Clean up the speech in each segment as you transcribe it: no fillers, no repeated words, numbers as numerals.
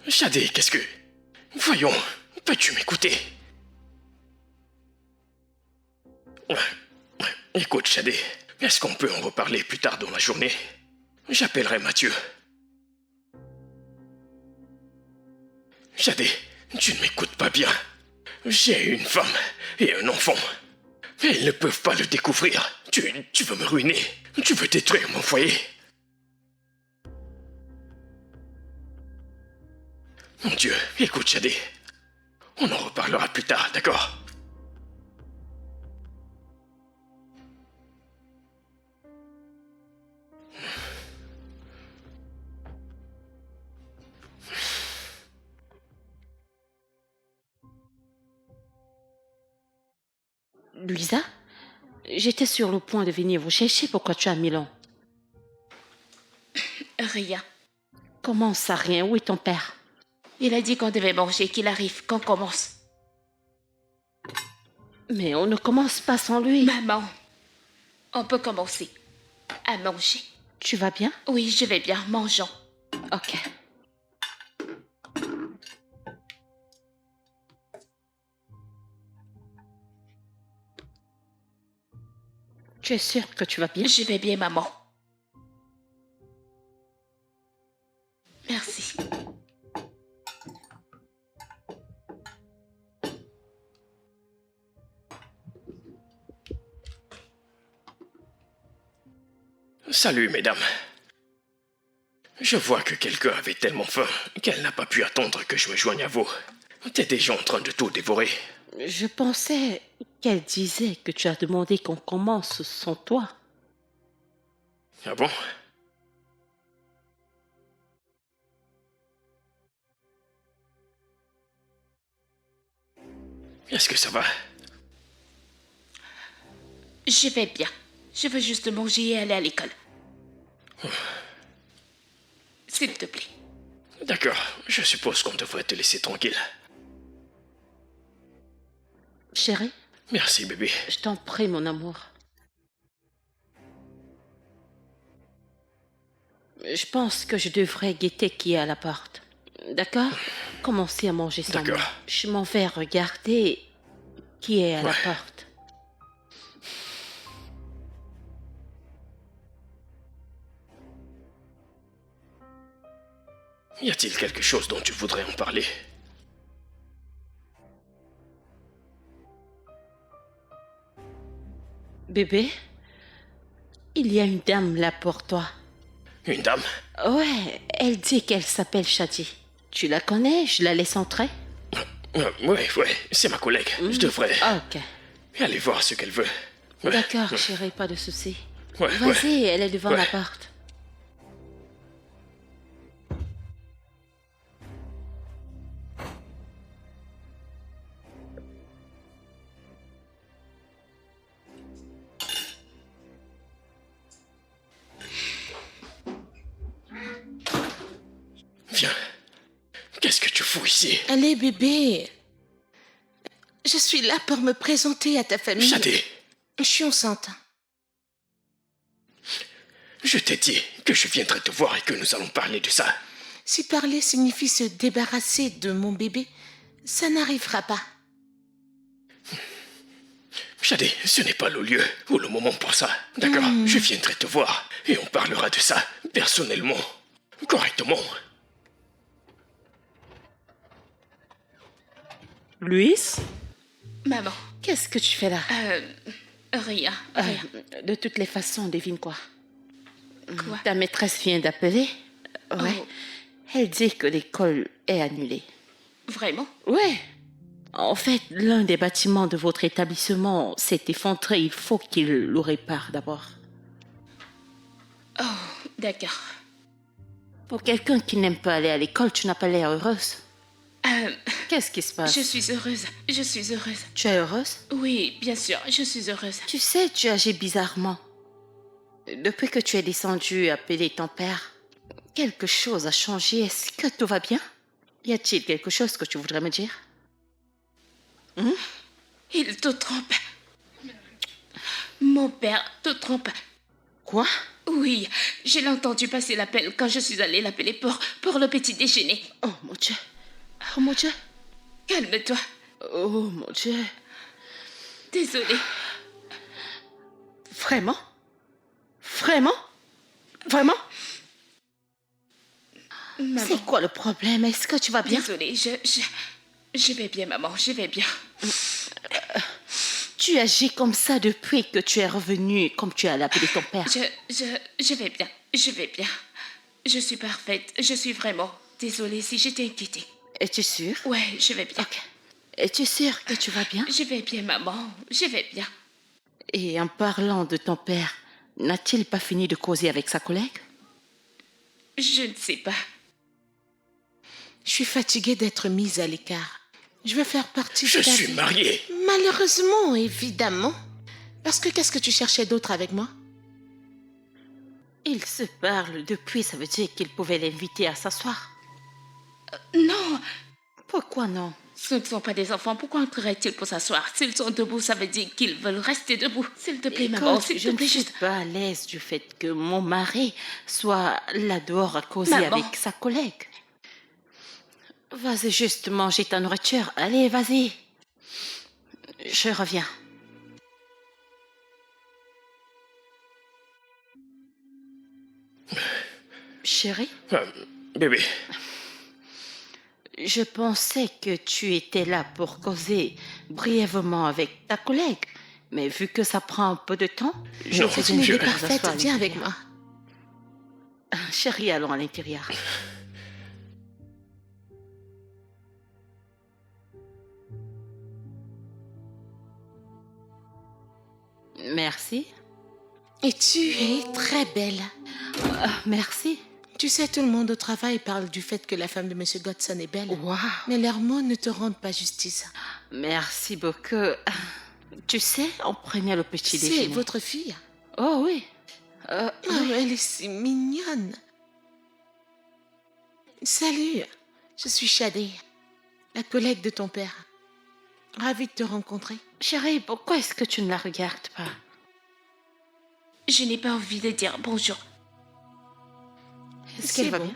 Shadé, qu'est-ce que... Voyons, peux-tu m'écouter? Écoute, Shadé, est-ce qu'on peut en reparler plus tard dans la journée? J'appellerai Mathieu. Shadé, tu ne m'écoutes pas bien. J'ai une femme et un enfant. Et ils ne peuvent pas le découvrir. Tu veux me ruiner. Tu veux détruire mon foyer. Mon Dieu, écoute, Shadé. On en reparlera plus tard, d'accord? Louisa, j'étais sur le point de venir vous chercher. Pourquoi tu as mis long? Rien. Comment ça, rien? Où est ton père? Il a dit qu'on devait manger, qu'il arrive, qu'on commence. Mais on ne commence pas sans lui. Maman, on peut commencer à manger. Tu vas bien? Oui, je vais bien, mangeons. Ok. Tu es sûre que tu vas bien? Je vais bien, maman. Merci. Salut, mesdames. Je vois que quelqu'un avait tellement faim qu'elle n'a pas pu attendre que je me joigne à vous. T'es déjà en train de tout dévorer. Je pensais qu'elle disait que tu as demandé qu'on commence sans toi. Ah bon? Est-ce que ça va? Je vais bien. Je veux juste manger et aller à l'école. S'il te plaît. D'accord, je suppose qu'on devrait te laisser tranquille. Chérie, Merci, bébé. je t'en prie, mon amour. Je pense que je devrais guetter qui est à la porte. D'accord? Commencez à manger sans moi. D'accord. Je m'en vais regarder qui est à la Ouais. porte. Y a-t-il quelque chose dont tu voudrais en parler? Bébé, il y a une dame là pour toi. Une dame? Ouais, elle dit qu'elle s'appelle Shadi. Tu la connais? Je la laisse entrer? Ouais, c'est ma collègue. Je devrais Ok. aller voir ce qu'elle veut. Ouais. D'accord, chérie, pas de souci. Ouais, Vas-y, elle est devant Ouais. la porte. Viens. Qu'est-ce que tu fous ici? Allez, bébé. Je suis là pour me présenter à ta famille. Shadé, Je suis enceinte. je t'ai dit que je viendrai te voir et que nous allons parler de ça. Si parler signifie se débarrasser de mon bébé, ça n'arrivera pas. Shadé, ce n'est pas le lieu ou le moment pour ça. D'accord? Je viendrai te voir et on parlera de ça personnellement, correctement. Louise, Maman, qu'est-ce que tu fais là? rien. De toutes les façons, devine quoi? Quoi? Ta maîtresse vient d'appeler. Ouais. Oh. Elle dit que l'école est annulée. Vraiment? Ouais. En fait, l'un des bâtiments de votre établissement s'est effondré. Il faut qu'il le répare d'abord. Oh, d'accord. Pour quelqu'un qui n'aime pas aller à l'école, tu n'as pas l'air heureuse. Qu'est-ce qui se passe? Je suis heureuse. Je suis heureuse. Tu es heureuse? Oui, bien sûr, je suis heureuse. Tu sais, tu agis bizarrement. Depuis que tu es descendu appeler ton père, quelque chose a changé. Est-ce que tout va bien? Y a-t-il quelque chose que tu voudrais me dire? Il te trompe. Mon père te trompe. Quoi? Oui, je l'ai entendu passer l'appel quand je suis allée l'appeler pour le petit déjeuner. Oh mon Dieu. Oh mon Dieu. Calme-toi. Oh mon Dieu. Désolée. Vraiment? Vraiment? Vraiment? Maman. C'est quoi le problème? Est-ce que tu vas bien? Désolée, je vais bien, maman, je vais bien. Tu agis comme ça depuis que tu es revenu, comme tu as appelé ton père. Je vais bien, je vais bien. Je suis parfaite, je suis vraiment désolée si j'étais inquiétée. Es-tu sûre? Ouais, je vais bien. Ok. Es-tu sûre que tu vas bien? Je vais bien, maman, je vais bien. Et en parlant de ton père, n'a-t-il pas fini de causer avec sa collègue? Je ne sais pas. Je suis fatiguée d'être mise à l'écart. Je veux faire partie Je de ta suis vie. marié. Malheureusement, évidemment. Parce que qu'est-ce que tu cherchais d'autre avec moi? Ils se parlent depuis, ça veut dire qu'il pouvait l'inviter à s'asseoir. Non, Pourquoi non? ce ne sont pas des enfants. Pourquoi entreraient-ils pour s'asseoir? S'ils sont debout, ça veut dire qu'ils veulent rester debout. S'il te plaît, maman, Écoute, s'il je te ne plaît, suis juste... pas à l'aise du fait que mon mari soit là dehors à causer Maman. avec sa collègue. Vas-y juste manger ta nourriture. Allez, vas-y. Je reviens. Chérie, Bébé, je pensais que tu étais là pour causer brièvement avec ta collègue. Mais vu que ça prend un peu de temps, je Non, fais C'est une je- idée parfaite. Viens avec moi. Chérie, allons à l'intérieur. Merci. Et tu es très belle. Merci. Tu sais, tout le monde au travail parle du fait que la femme de Monsieur Godson est belle. Waouh. Mais leurs mots ne te rendent pas justice. Merci beaucoup. Tu sais, on prenait le petit C'est déjeuner. votre fille. Oh oui. Oh, elle est si mignonne. Salut, je suis Shadé, la collègue de ton père. Ravie de te rencontrer. Chérie, pourquoi est-ce que tu ne la regardes pas? Je n'ai pas envie de dire bonjour. Est-ce C'est qu'elle va bon.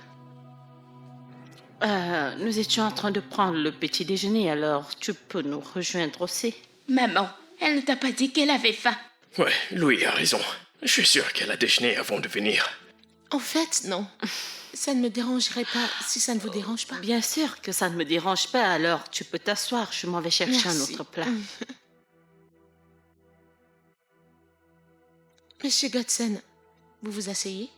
bien? Nous étions en train de prendre le petit déjeuner, alors tu peux nous rejoindre aussi. Maman, elle ne t'a pas dit qu'elle avait faim. ouais, Louis a raison. Je suis sûr qu'elle a déjeuné avant de venir. En fait, non. Ça ne me dérangerait pas si ça ne vous dérange pas. Bien sûr que ça ne me dérange pas, alors tu peux t'asseoir, je m'en vais chercher un Merci. autre plat. Monsieur Godson, vous vous asseyez?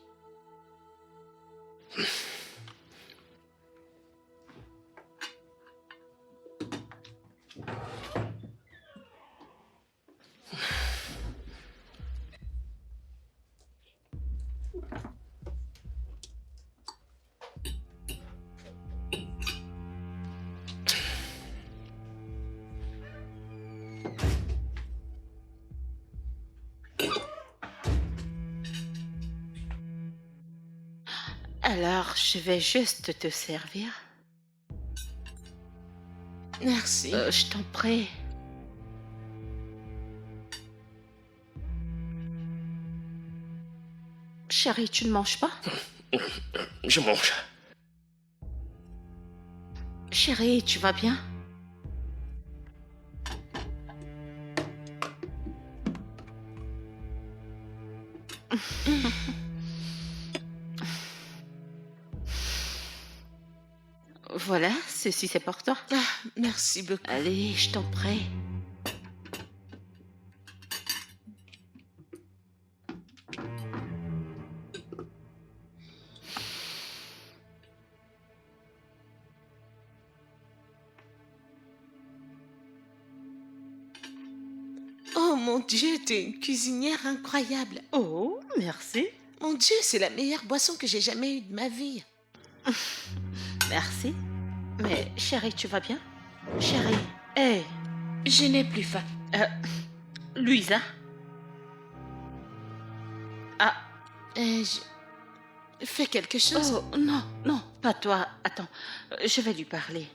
Alors, je vais juste te servir. Merci. Je t'en prie. Chérie, tu ne manges pas? Je mange. Chérie, tu vas bien? Voilà, ceci c'est pour toi. Ah, merci beaucoup. Allez, je t'en prie. Oh mon Dieu, t'es une cuisinière incroyable. Oh, merci. Mon Dieu, c'est la meilleure boisson que j'ai jamais eue de ma vie. Merci. Mais chérie, tu vas bien? Chérie, hé, Je n'ai plus faim. Louisa? Ah, Fais quelque chose. oh, non, non, pas toi. Attends, je vais lui parler.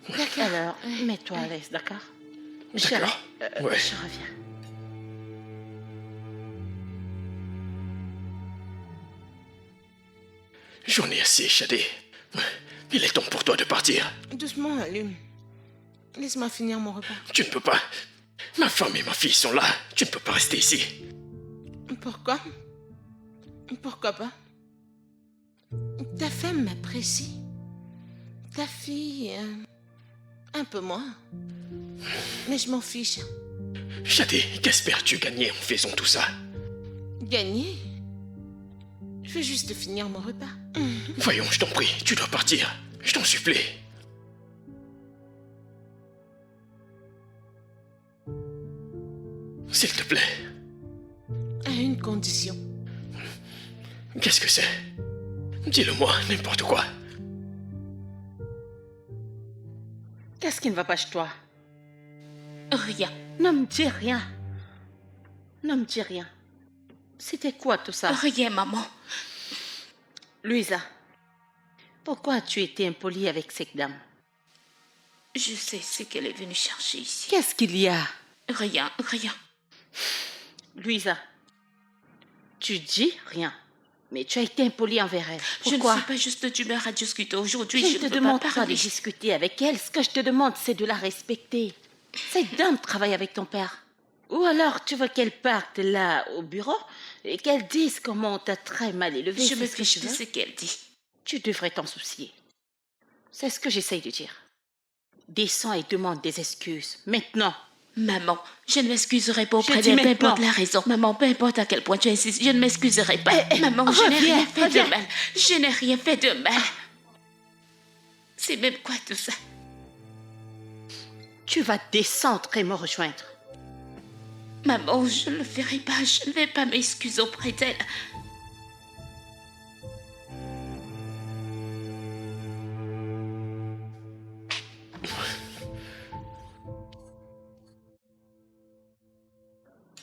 D'accord. Alors, mets-toi à l'aise, d'accord? Chérie, D'accord. Ouais. je reviens. J'en ai assez, Shadé. Il est temps pour toi de partir. Doucement, Allume. Laisse-moi finir mon repas. Tu ne peux pas. Ma femme et ma fille sont là. Tu ne peux pas rester ici. Pourquoi? Pourquoi pas? Ta femme m'apprécie. Ta fille, un peu moins. Mais je m'en fiche. Shadé, qu'espères-tu gagner en faisant tout ça? Gagner? Je veux juste finir mon repas. Voyons, je t'en prie, tu dois partir. Je t'en supplie. S'il te plaît. À une condition. Qu'est-ce que c'est? Dis-le-moi, n'importe quoi. Qu'est-ce qui ne va pas chez toi? Rien. Ne me dis rien. Ne me dis rien. C'était quoi tout ça? Rien, maman. Louisa, pourquoi as-tu été impolie avec cette dame? Je sais ce qu'elle est venue chercher ici. Qu'est-ce qu'il y a? Rien, rien. Louisa, tu dis rien, mais tu as été impolie envers elle. Je ne Pourquoi? suis pas juste d'humeur à discuter aujourd'hui. Je Je ne te ne veux demande pas pas de parler. discuter avec elle. Ce que je te demande, c'est de la respecter. Cette dame travaille avec ton père. Ou alors tu veux qu'elle parte là au bureau et qu'elle dise comment on t'a très mal élevé. Je c'est me ce que fiche tu de veux? ce qu'elle dit. Tu devrais t'en soucier. C'est ce que j'essaye de dire. Descends et demande des excuses. Maintenant. Maman, je ne m'excuserai pas auprès dis d'elle, peu maintenant. importe la raison. Maman, peu importe à quel point tu insistes, je ne m'excuserai pas. Maman, je n'ai reviens, rien fait reviens. de mal. Je n'ai rien fait de mal. C'est même quoi tout ça? Tu vas descendre et me rejoindre. Maman, je ne le ferai pas. Je ne vais pas m'excuser auprès d'elle.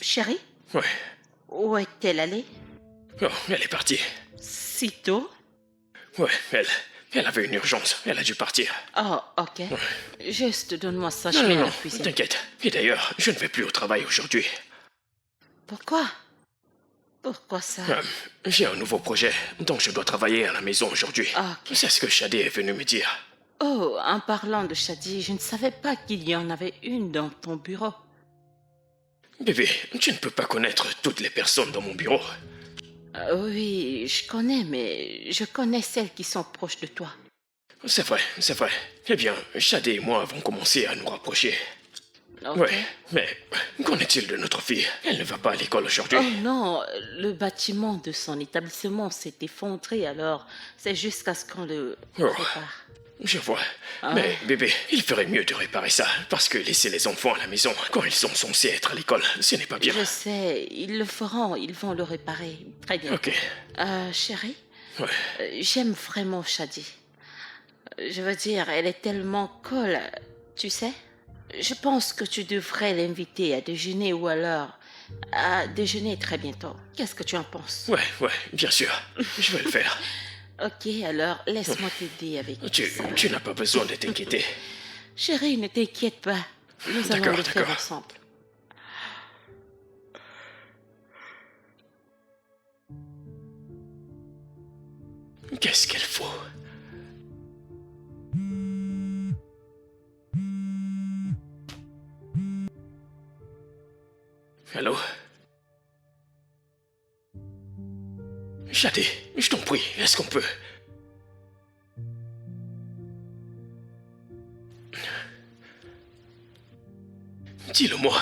Chérie, Ouais. où est-elle allée? Oh, elle est partie. Si tôt? Ouais, elle avait une urgence. Elle a dû partir. Oh, ok. Juste donne-moi ça, je Non, vais non, à la non, cuisine. t'inquiète. Et d'ailleurs, je ne vais plus au travail aujourd'hui. Pourquoi? Pourquoi ça? J'ai un nouveau projet, donc je dois travailler à la maison aujourd'hui. Ah, ok. C'est ce que Shadé est venu me dire. Oh, en parlant de Shadi, je ne savais pas qu'il y en avait une dans ton bureau. Bébé, tu ne peux pas connaître toutes les personnes dans mon bureau. Oui, je connais, mais je connais celles qui sont proches de toi. C'est vrai, c'est vrai. Eh bien, Shadé et moi avons commencé à nous rapprocher. Ok. Ouais, mais qu'en est-il de notre fille? Elle ne va pas à l'école aujourd'hui. Oh non, le bâtiment de son établissement s'est effondré, alors c'est jusqu'à ce qu'on le Oh. répare. Je vois. Ah. Mais bébé, il ferait mieux de réparer ça, parce que laisser les enfants à la maison quand ils sont censés être à l'école, ce n'est pas bien. Je sais, ils le feront, ils vont le réparer. Très bien. Ok. Chérie, Ouais. j'aime vraiment Shadi. Je veux dire, elle est tellement cool, tu sais. Je pense que tu devrais l'inviter à déjeuner ou alors à déjeuner très bientôt. Qu'est-ce que tu en penses? Ouais, bien sûr. Je vais le faire. Ok, alors laisse-moi t'aider avec ça. Tu n'as pas besoin de t'inquiéter. Chérie, ne t'inquiète pas. Nous allons D'accord, le faire d'accord. ensemble. Qu'est-ce qu'elle faut? Allô? Shadé, je t'en prie, est-ce qu'on peut? Dis-le-moi.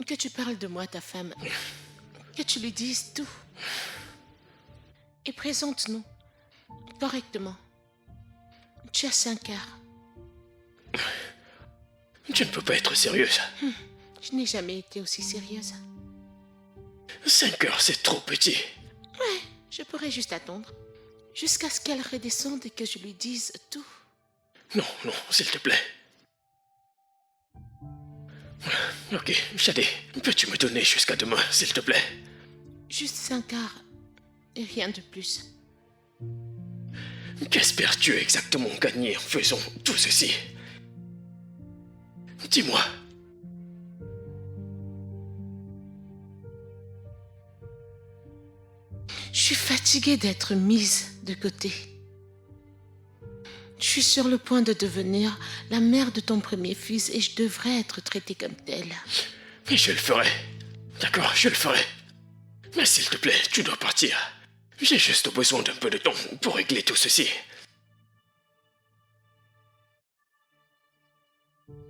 Que tu parles de moi à ta femme. Que tu lui dises tout. Et présente-nous correctement. Tu as 5 heures. Tu ne peux pas être sérieuse. Je n'ai jamais été aussi sérieuse. 5 heures, c'est trop petit. Je pourrais juste attendre. Jusqu'à ce qu'elle redescende et que je lui dise tout. Non, s'il te plaît. Ok, Shadé, peux-tu me donner jusqu'à demain, s'il te plaît? Juste 5 heures. Et rien de plus. Qu'espères-tu exactement gagner en faisant tout ceci? Dis-moi. Je suis fatiguée d'être mise de côté. Je suis sur le point de devenir la mère de ton premier fils et je devrais être traitée comme telle. Mais je le ferai. D'accord, je le ferai. Mais s'il te plaît, tu dois partir. J'ai juste besoin d'un peu de temps pour régler tout ceci.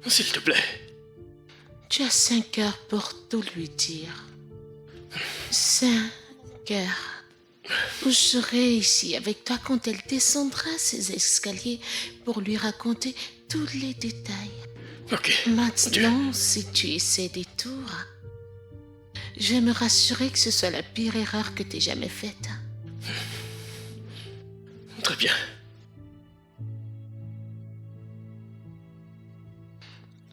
S'il te plaît. Tu as 5 heures pour tout lui dire. 5 heures. Je serai ici avec toi quand elle descendra ces escaliers pour lui raconter tous les détails. Ok. Maintenant, si tu essaies des tours, je vais me rassurer que ce soit la pire erreur que t'aies jamais faite. Très bien.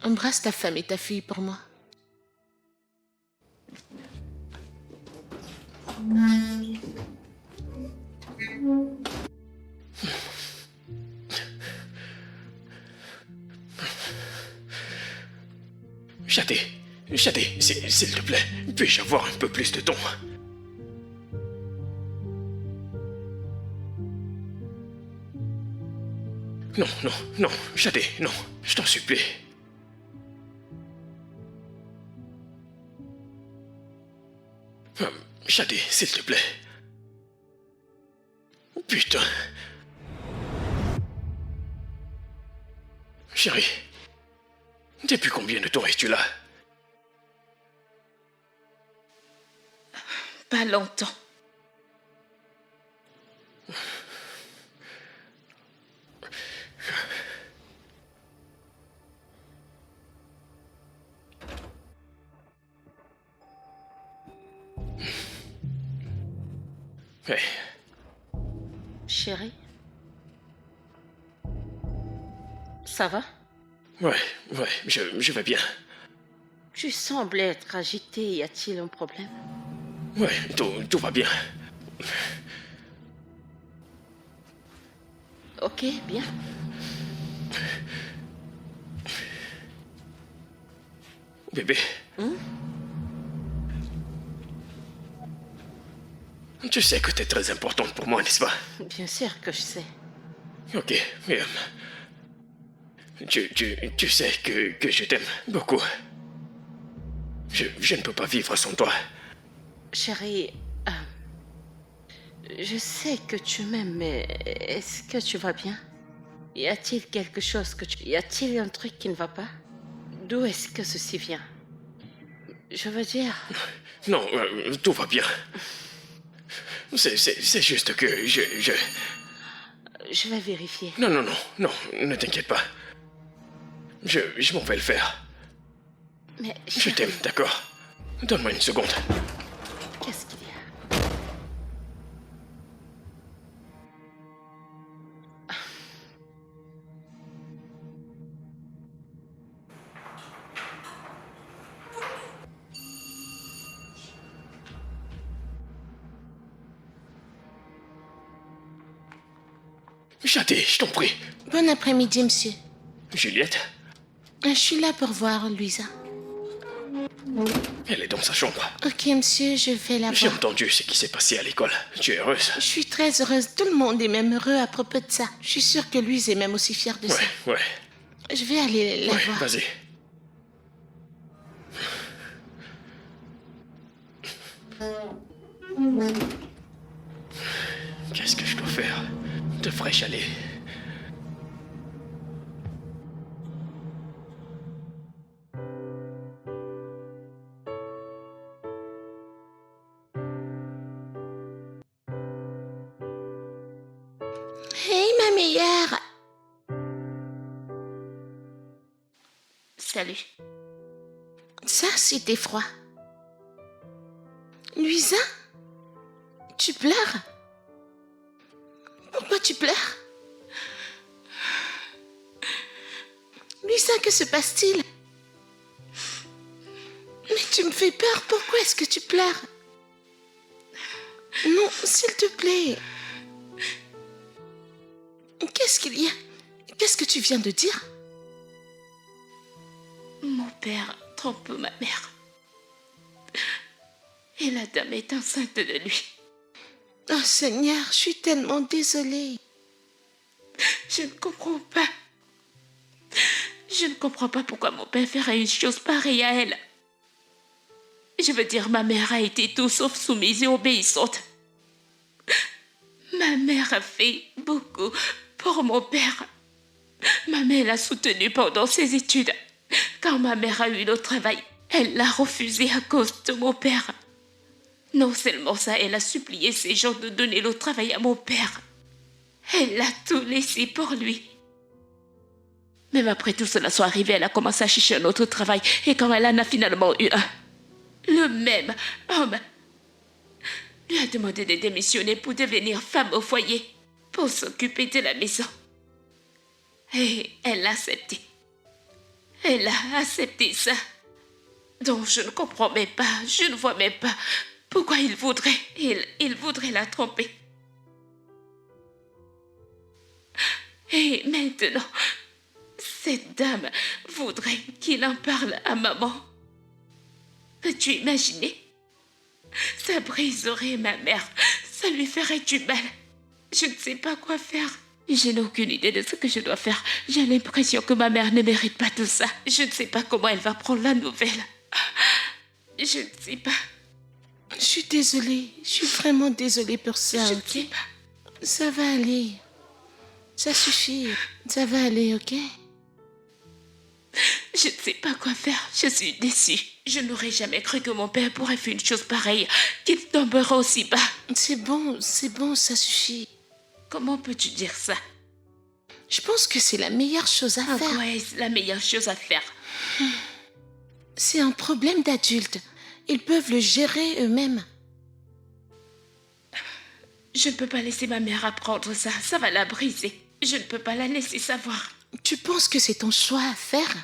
Embrasse ta femme et ta fille pour moi. Shadé, s'il te plaît, puis-je avoir un peu plus de temps? Non, Shadé, non, je t'en supplie. Shadé, s'il te plaît. Putain. Chérie, depuis combien de temps es-tu là? Pas longtemps. Hey, Chérie? Ça va? ouais, je vais bien. Tu sembles être agité. Y a-t-il un problème? Ouais, tout va bien. Ok, bien. Bébé. Tu sais que t'es très importante pour moi, n'est-ce pas? Bien sûr que je sais. Ok, mais... tu sais que je t'aime beaucoup. Je ne peux pas vivre sans toi. Chérie, je sais que tu m'aimes, mais est-ce que tu vas bien? Y a-t-il quelque chose Y a-t-il un truc qui ne va pas? D'où est-ce que ceci vient? Je veux dire... Non, tout va bien. C'est juste que je... Je vais vérifier. Non, ne t'inquiète pas. Je m'en vais le faire. Mais Je chérie, t'aime, d'accord? Donne-moi une seconde. qu'est-ce qu'il y a? Shadé, je t'en prie. Bon après-midi, monsieur. Juliette, Je suis là pour voir Louisa. elle est dans sa chambre. Ok, monsieur, je vais la J'ai voir. entendu ce qui s'est passé à l'école. Tu es heureuse? Je suis très heureuse. Tout le monde est même heureux à propos de ça. Je suis sûre que Louise est même aussi fière de ça. Ouais, Je vais aller la voir. vas-y. Qu'est-ce que je dois faire? Devrais-je aller? Hey, ma meilleure. Salut. Ça, c'était froid. Louisa? Tu pleures? Pourquoi tu pleures? Louisa, que se passe-t-il? Mais tu me fais peur. Pourquoi est-ce que tu pleures? Non, s'il te plaît. Qu'est-ce qu'il y a? Qu'est-ce que tu viens de dire? père trompe ma mère. Et la dame est enceinte de lui. Oh Seigneur, je suis tellement désolée. Je ne comprends pas. Je ne comprends pas pourquoi mon père ferait une chose pareille à elle. Je veux dire, ma mère a été tout sauf soumise et obéissante. Ma mère a fait beaucoup pour mon père. Ma mère l'a soutenu pendant ses études. Quand ma mère a eu le travail, elle l'a refusé à cause de mon père. Non seulement ça, elle a supplié ces gens de donner le travail à mon père. Elle a tout laissé pour lui. Même après tout cela soit arrivé, elle a commencé à chercher un autre travail. Et quand elle en a finalement eu un, le même homme lui a demandé de démissionner pour devenir femme au foyer, pour s'occuper de la maison. Et elle l'a accepté. Elle a accepté ça. Donc je ne comprends même pas, je ne vois même pas pourquoi il voudrait la tromper. Et maintenant, cette dame voudrait qu'il en parle à maman. Peux-tu imaginer? Ça briserait ma mère, ça lui ferait du mal. Je ne sais pas quoi faire. Je n'ai aucune idée de ce que je dois faire. J'ai l'impression que ma mère ne mérite pas tout ça. Je ne sais pas comment elle va prendre la nouvelle. Je ne sais pas. Je suis désolée, je suis vraiment désolée pour ça, Je ne ok? sais pas. Ça va aller. Ça suffit. Ça va aller, ok? Je ne sais pas quoi faire. Je suis déçue. Je n'aurais jamais cru que mon père pourrait faire une chose pareille, qu'il tomberait aussi bas. C'est bon, ça suffit. Comment peux-tu dire ça? Je pense que c'est la meilleure chose à En faire. quoi est-ce la meilleure chose à faire? C'est un problème d'adultes. Ils peuvent le gérer eux-mêmes. Je ne peux pas laisser ma mère apprendre ça. Ça va la briser. Je ne peux pas la laisser savoir. Tu penses que c'est ton choix à faire?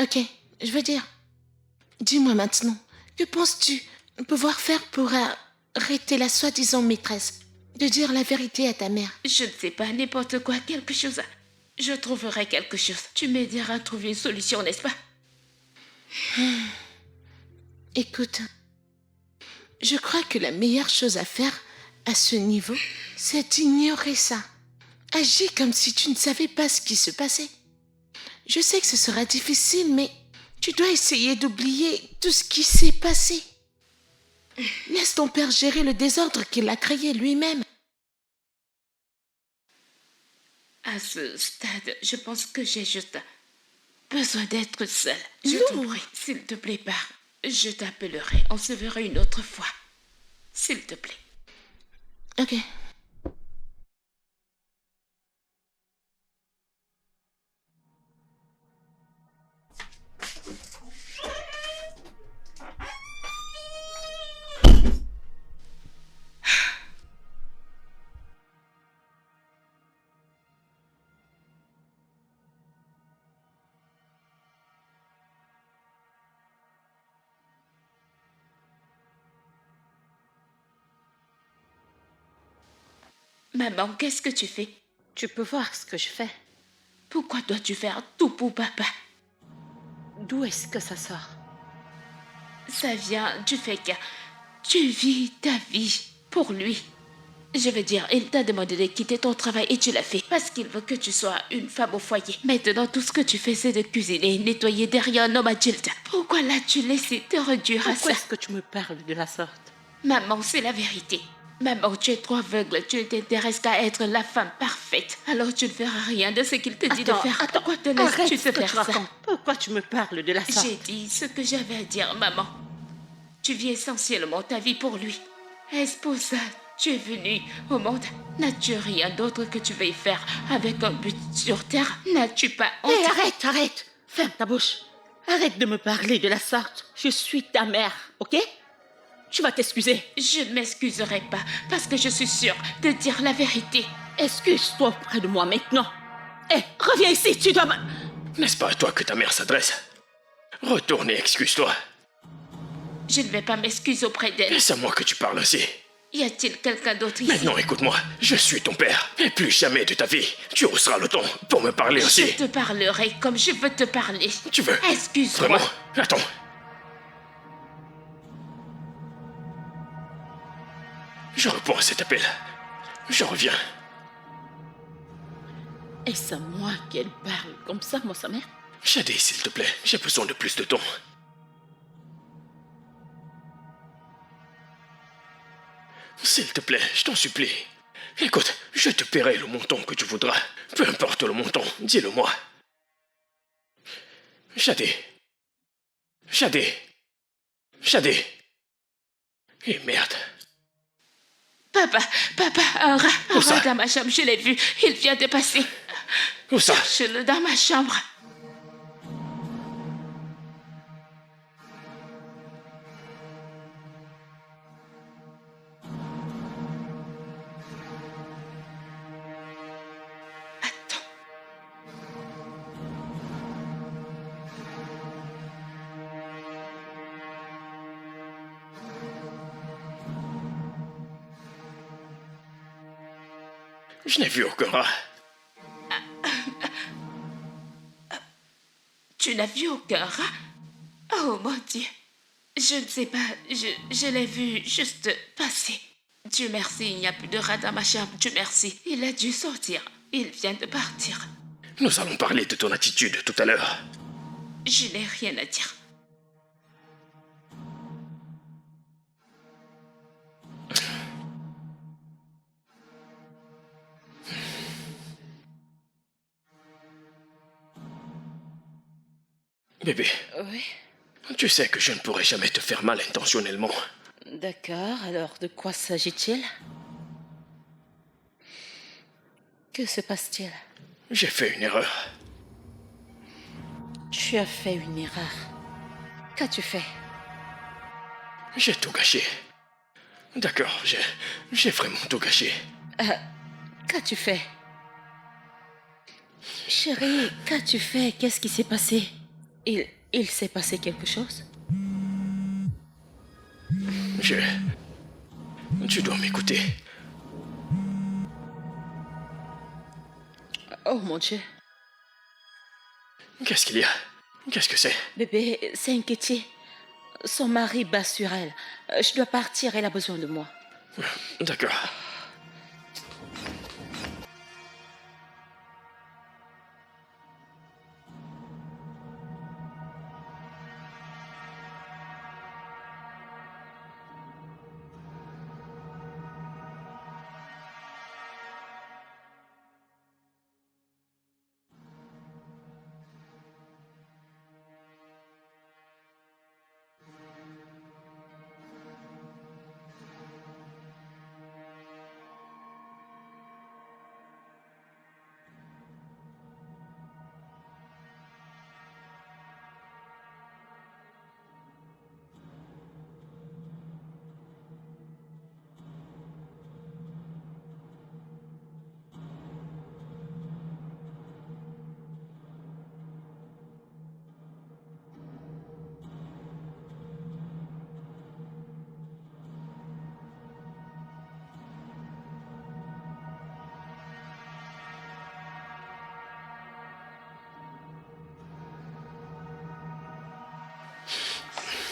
Ok, je veux dire. Dis-moi maintenant, que penses-tu pouvoir faire pour arrêter la soi-disant maîtresse de dire la vérité à ta mère? Je ne sais pas, n'importe quoi, quelque chose. Je trouverai quelque chose. Tu m'aideras à trouver une solution, n'est-ce pas? Écoute, je crois que la meilleure chose à faire à ce niveau, c'est d'ignorer ça. Agis comme si tu ne savais pas ce qui se passait. Je sais que ce sera difficile, mais tu dois essayer d'oublier tout ce qui s'est passé. Laisse ton père gérer le désordre qu'il a créé lui-même. À ce stade, je pense que j'ai juste besoin d'être seule. Je t'en Lou. prie, s'il te plaît, pars. Je t'appellerai. On se verra une autre fois. S'il te plaît. Ok. Maman, qu'est-ce que tu fais? Tu peux voir ce que je fais. Pourquoi dois-tu faire tout pour papa? D'où est-ce que ça sort? Ça vient du fait que tu vis ta vie pour lui. Je veux dire, il t'a demandé de quitter ton travail et tu l'as fait parce qu'il veut que tu sois une femme au foyer. Maintenant, tout ce que tu fais, c'est de cuisiner et nettoyer derrière un homme adulte. Pourquoi l'as-tu laissé te réduire à Pourquoi ça? est-ce que tu me parles de la sorte? Maman, c'est la vérité. Maman, tu es trop aveugle, tu ne t'intéresses qu'à être la femme parfaite. Alors tu ne feras rien de ce qu'il te dit de faire. Pourquoi te Arrête laisses-tu ce te que tu faire ça? racontes. Pourquoi tu me parles de la sorte? J'ai dit ce que j'avais à dire, maman. Tu vis essentiellement ta vie pour lui. Est-ce pour ça tu es venue au monde? N'as-tu rien d'autre que tu veuilles faire avec un but sur terre? N'as-tu pas honte? Hé, arrête! Ferme ta bouche. Arrête de me parler de la sorte. Je suis ta mère, ok? Tu vas t'excuser. Je ne m'excuserai pas parce que je suis sûre de dire la vérité. Excuse-toi auprès de moi maintenant. Hé, reviens ici, tu dois... N'est-ce pas à toi que ta mère s'adresse? Retourne et excuse-toi. Je ne vais pas m'excuser auprès d'elle. Est-ce à moi que tu parles aussi? Y a-t-il quelqu'un d'autre ici? Maintenant, écoute-moi. Je suis ton père. Et plus jamais de ta vie, tu hausseras le ton pour me parler aussi. Je te parlerai comme je veux te parler. Tu veux? Excuse-moi. Vraiment? Attends. Je réponds à cet appel. Je reviens. Est-ce à moi qu'elle parle comme ça, moi, sa mère? Shadi, s'il te plaît, j'ai besoin de plus de ton. S'il te plaît, je t'en supplie. Écoute, je te paierai le montant que tu voudras. Peu importe le montant, dis-le-moi. Shadi. Shadi. Shadi. Et merde. Papa, un Où ça? rat dans ma chambre, je l'ai vu. Il vient de passer. Où ça? Cherche-le dans ma chambre. Attends. Je n'ai vu aucun rat. Tu n'as vu aucun rat? Oh mon Dieu. Je ne sais pas, je l'ai vu juste passer. Dieu merci, il n'y a plus de rat dans ma chambre. Dieu merci, il a dû sortir. Il vient de partir. Nous allons parler de ton attitude tout à l'heure. Je n'ai rien à dire. Bébé, Oui. tu sais que je ne pourrai jamais te faire mal intentionnellement. D'accord, alors de quoi s'agit-il? Que se passe-t-il? J'ai fait une erreur. Tu as fait une erreur. Qu'as-tu fait? J'ai tout gâché. D'accord, j'ai vraiment tout gâché. Qu'as-tu fait? Chérie, qu'as-tu fait? Qu'est-ce qui s'est passé? Il s'est passé quelque chose? Tu dois m'écouter. Oh mon Dieu. Qu'est-ce qu'il y a? Qu'est-ce que c'est? Bébé, c'est inquiété. Son mari bat sur elle. Je dois partir, elle a besoin de moi. D'accord.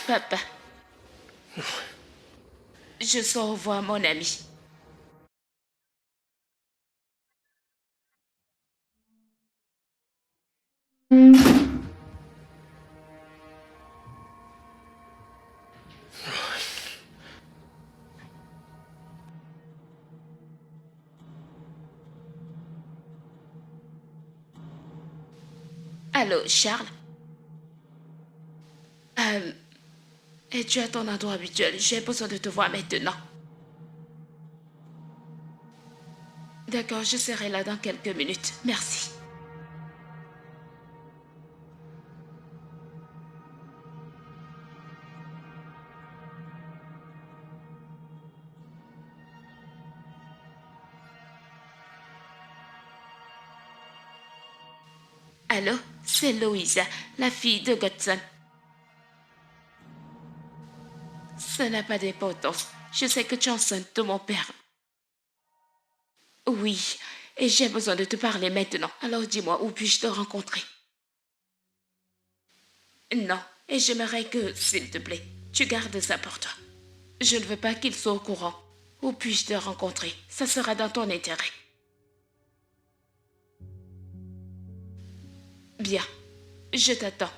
Papa. Je sors voir mon ami. Allô, Charles? Es-tu à ton endroit habituel? J'ai besoin de te voir maintenant. D'accord, je serai là dans quelques minutes. Merci. Allô, c'est Louisa, la fille de Godson. Ça n'a pas d'importance. Je sais que tu es enceinte de mon père. Oui, et j'ai besoin de te parler maintenant. Alors dis-moi, où puis-je te rencontrer? Non, et j'aimerais que, s'il te plaît, tu gardes ça pour toi. Je ne veux pas qu'il soit au courant. Où puis-je te rencontrer? Ça sera dans ton intérêt. Bien, je t'attends.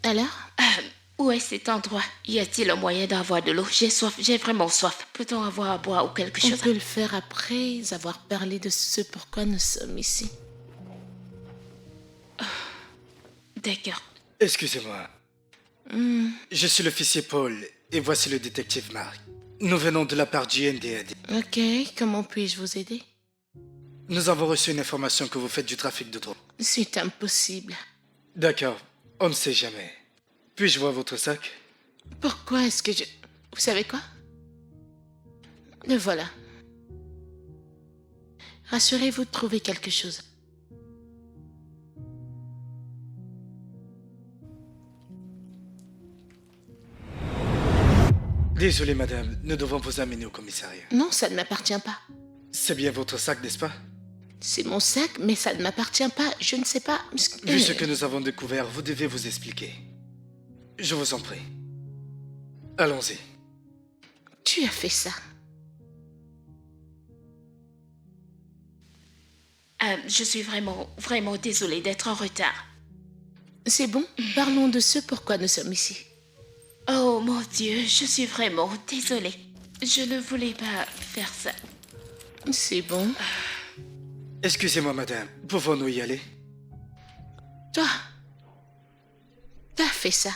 Alors? Où est cet endroit? Y a-t-il un moyen d'avoir de l'eau? J'ai soif, j'ai vraiment soif. Peut-on avoir à boire ou quelque On chose? peut le faire après avoir parlé de ce pourquoi nous sommes ici. D'accord. Excusez-moi. Je suis l'officier Paul et voici le détective Mark. Nous venons de la part du NDAD. Ok, comment puis-je vous aider? Nous avons reçu une information que vous faites du trafic de drogue. C'est impossible. D'accord, on ne sait jamais. Puis-je voir votre sac? Pourquoi est-ce que je... Vous savez quoi? Le voilà. Rassurez-vous de trouver quelque chose. Désolé madame, nous devons vous amener au commissariat. Non, ça ne m'appartient pas. C'est bien votre sac, n'est-ce pas? C'est mon sac, mais ça ne m'appartient pas. Je ne sais pas... Vu ce que nous avons découvert, vous devez vous expliquer. Je vous en prie. Allons-y. Tu as fait ça. Je suis vraiment désolée d'être en retard. C'est bon, parlons de ce pourquoi nous sommes ici. Oh mon Dieu, je suis vraiment désolée. Je ne voulais pas faire ça. C'est bon. Excusez-moi madame, pouvons-nous y aller? Toi, t'as fait ça.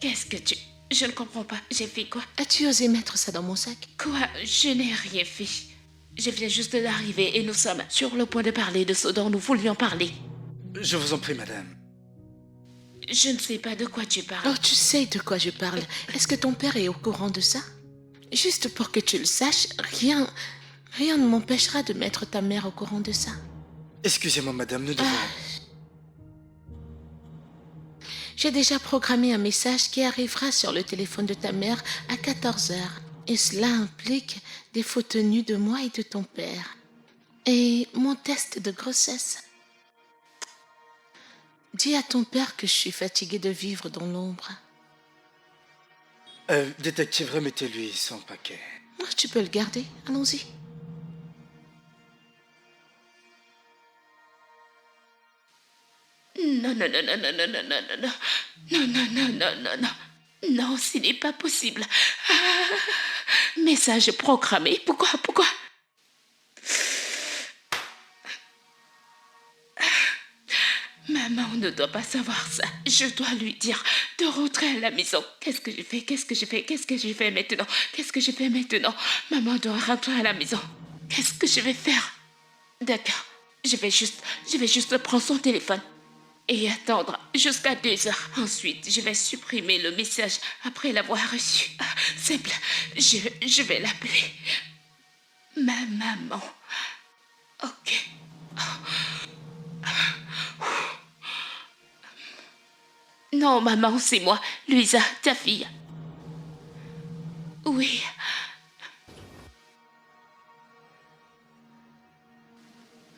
Qu'est-ce que tu... Je ne comprends pas. J'ai fait quoi? As-tu osé mettre ça dans mon sac? Quoi? Je n'ai rien fait. Je viens juste d'arriver et nous sommes sur le point de parler de ce dont nous voulions parler. Je vous en prie madame. Je ne sais pas de quoi tu parles. Oh, tu sais de quoi je parle. Est-ce que ton père est au courant de ça? Juste pour que tu le saches, rien ne m'empêchera de mettre ta mère au courant de ça. Excusez-moi madame, nous devons... J'ai déjà programmé un message qui arrivera sur le téléphone de ta mère à 14h. Et cela implique des photos nues de moi et de ton père. Et mon test de grossesse. Dis à ton père que je suis fatiguée de vivre dans l'ombre. Détective, remettez-lui son paquet. Tu peux le garder, allons-y. Non, non, non, non, non, non, non, non, non, non, non, non, non, non, non. Non, ce n'est pas possible. Message programmé. Pourquoi? Maman ne doit pas savoir ça. Je dois lui dire de rentrer à la maison. Qu'est-ce que je fais maintenant? Maman doit rentrer à la maison. Qu'est-ce que je vais faire? D'accord. Je vais juste prendre son téléphone et attendre jusqu'à 2h. Ensuite, je vais supprimer le message après l'avoir reçu. Simple. Je vais l'appeler. Ma maman. Ok. Non, maman, c'est moi. Louisa, ta fille. Oui.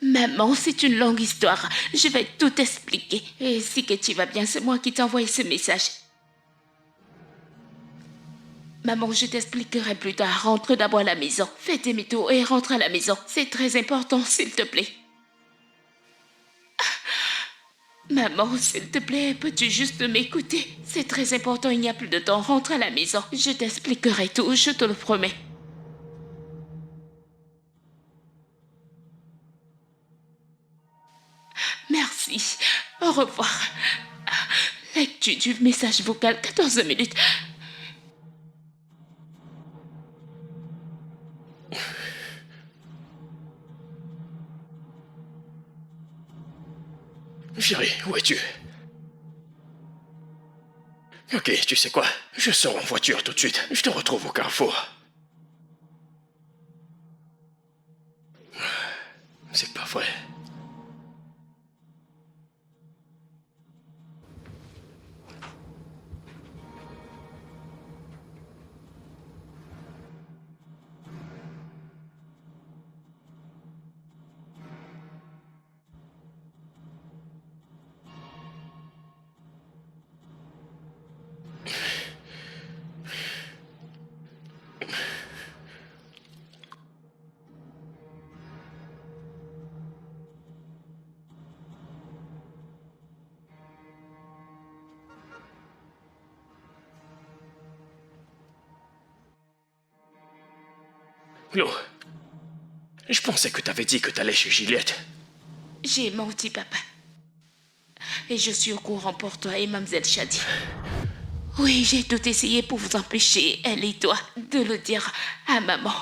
Maman, c'est une longue histoire. Je vais tout expliquer. Et si que tu vas bien, c'est moi qui t'ai envoyé ce message. Maman, je t'expliquerai plus tard. Rentre d'abord à la maison. Fais tes métaux et rentre à la maison. C'est très important, s'il te plaît. Maman, s'il te plaît, peux-tu juste m'écouter? C'est très important, il n'y a plus de temps. Rentre à la maison. Je t'expliquerai tout, je te le promets. Merci. Au revoir. Lecture du message vocal, 14 minutes. Chérie, où es-tu? Ok, tu sais quoi? Je sors en voiture tout de suite. Je te retrouve au carrefour. C'est pas vrai. Chloé, je pensais que t'avais dit que t'allais chez Juliette. J'ai menti, papa. Et je suis au courant pour toi et Mademoiselle Shadi. Oui, j'ai tout essayé pour vous empêcher, elle et toi, de le dire à maman.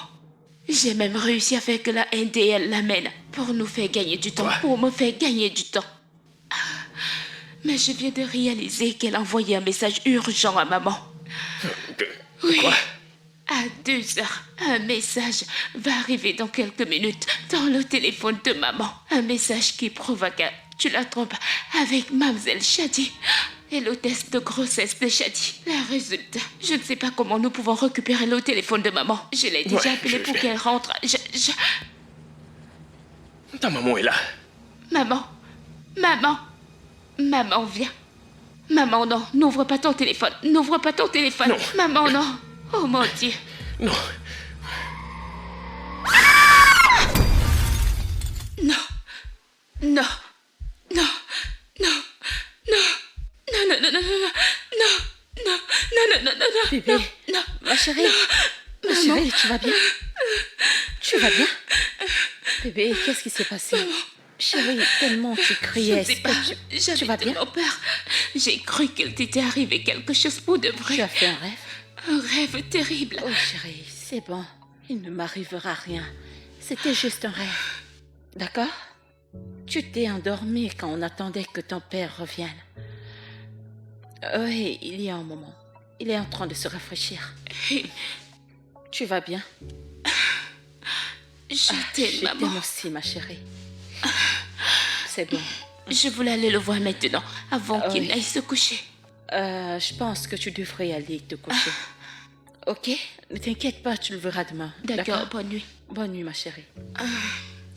J'ai même réussi à faire que la NDL l'amène pour nous faire gagner du temps, Quoi? pour me faire gagner du temps. Mais je viens de réaliser qu'elle a envoyé un message urgent à maman. Oui. Quoi? À 2 heures, un message va arriver dans quelques minutes dans le téléphone de maman. Un message qui provoque, tu la trompes, avec Mademoiselle Shadi et le test de grossesse de Shadi. Le résultat, je ne sais pas comment nous pouvons récupérer le téléphone de maman. Je l'ai déjà Ouais, appelé pour qu'elle rentre. Ta maman est là. Maman, maman, viens. Maman, non, n'ouvre pas ton téléphone. N'ouvre pas ton téléphone. Non. Maman, non. Oh mon Dieu. Non. Non. Non. Non. Non. Non. Non, non, non, non, non, non. Non. Non, non, non, non, non. Bébé, Non. ma chérie, ma chérie, tu vas bien? Tu vas bien? Bébé, qu'est-ce qui s'est passé? Chérie, tellement tu Je criais. ne sais pas. Tu J'avais vas bien? tellement peur. J'ai cru qu'il t'était arrivé quelque chose pour de vrai. Tu as fait un rêve? Un rêve terrible. Oh chérie, c'est bon. Il ne m'arrivera rien. C'était juste un rêve. D'accord? Tu t'es endormi quand on attendait que ton père revienne. Oui, il y a un moment. Il est en train de se rafraîchir. Tu vas bien? Je t'aime, Je maman. t'aime aussi, ma chérie. C'est bon. Je voulais aller le voir maintenant, avant Ah qu'il oui. n'aille se coucher. Je pense que tu devrais aller te coucher. Ok? Ne t'inquiète pas, tu le verras demain. D'accord, bonne nuit. Bonne nuit, ma chérie.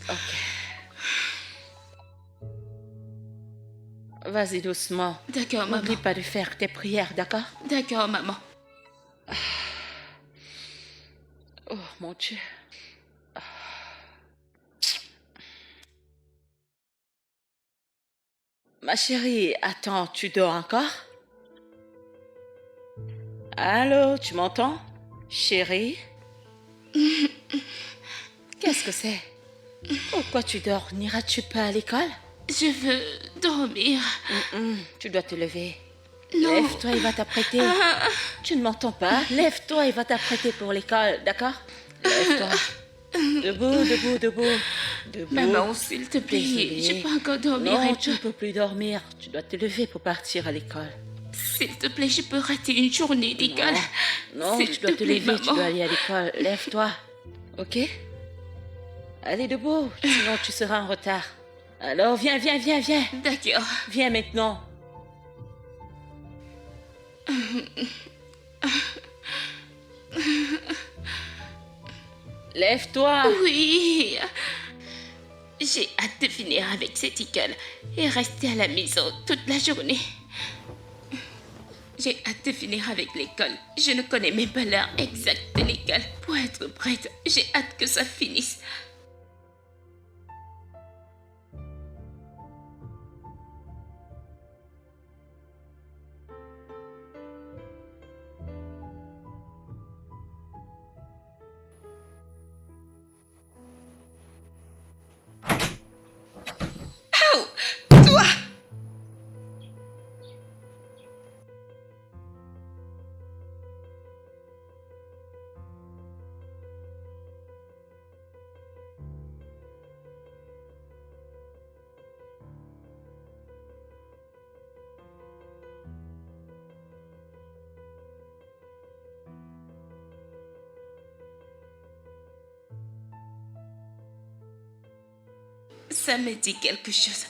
Ok. Vas-y doucement. D'accord, maman. N'oublie pas de faire tes prières, d'accord? D'accord, maman. Oh mon Dieu. Ma chérie, attends, tu dors encore? Allô, tu m'entends? Chérie? Qu'est-ce que c'est? Pourquoi tu dors? N'iras-tu pas à l'école? Je veux dormir. Tu dois te lever. Non. Lève-toi, il va t'apprêter. Tu ne m'entends pas? Lève-toi, il va t'apprêter pour l'école, d'accord? Lève-toi. Debout, debout, debout. Debout. Maman, s'il te plaît, Désolée. je peux encore dormir Non, un tu ne peu. peux plus dormir. Tu dois te lever pour partir à l'école. S'il te plaît, je peux rater une journée d'école. Non, S'il tu dois te plaît, lever, tu maman. dois aller à l'école. Lève-toi. Ok? Allez debout, sinon tu seras en retard. Alors, viens, viens, viens, viens. D'accord. Viens maintenant. Lève-toi. Oui. J'ai hâte de finir avec cette école et rester à la maison toute la journée. J'ai hâte de finir avec l'école. Je ne connais même pas l'heure exacte de l'école. Pour être prête, j'ai hâte que ça finisse. Oh, toi! Ça me dit quelque chose.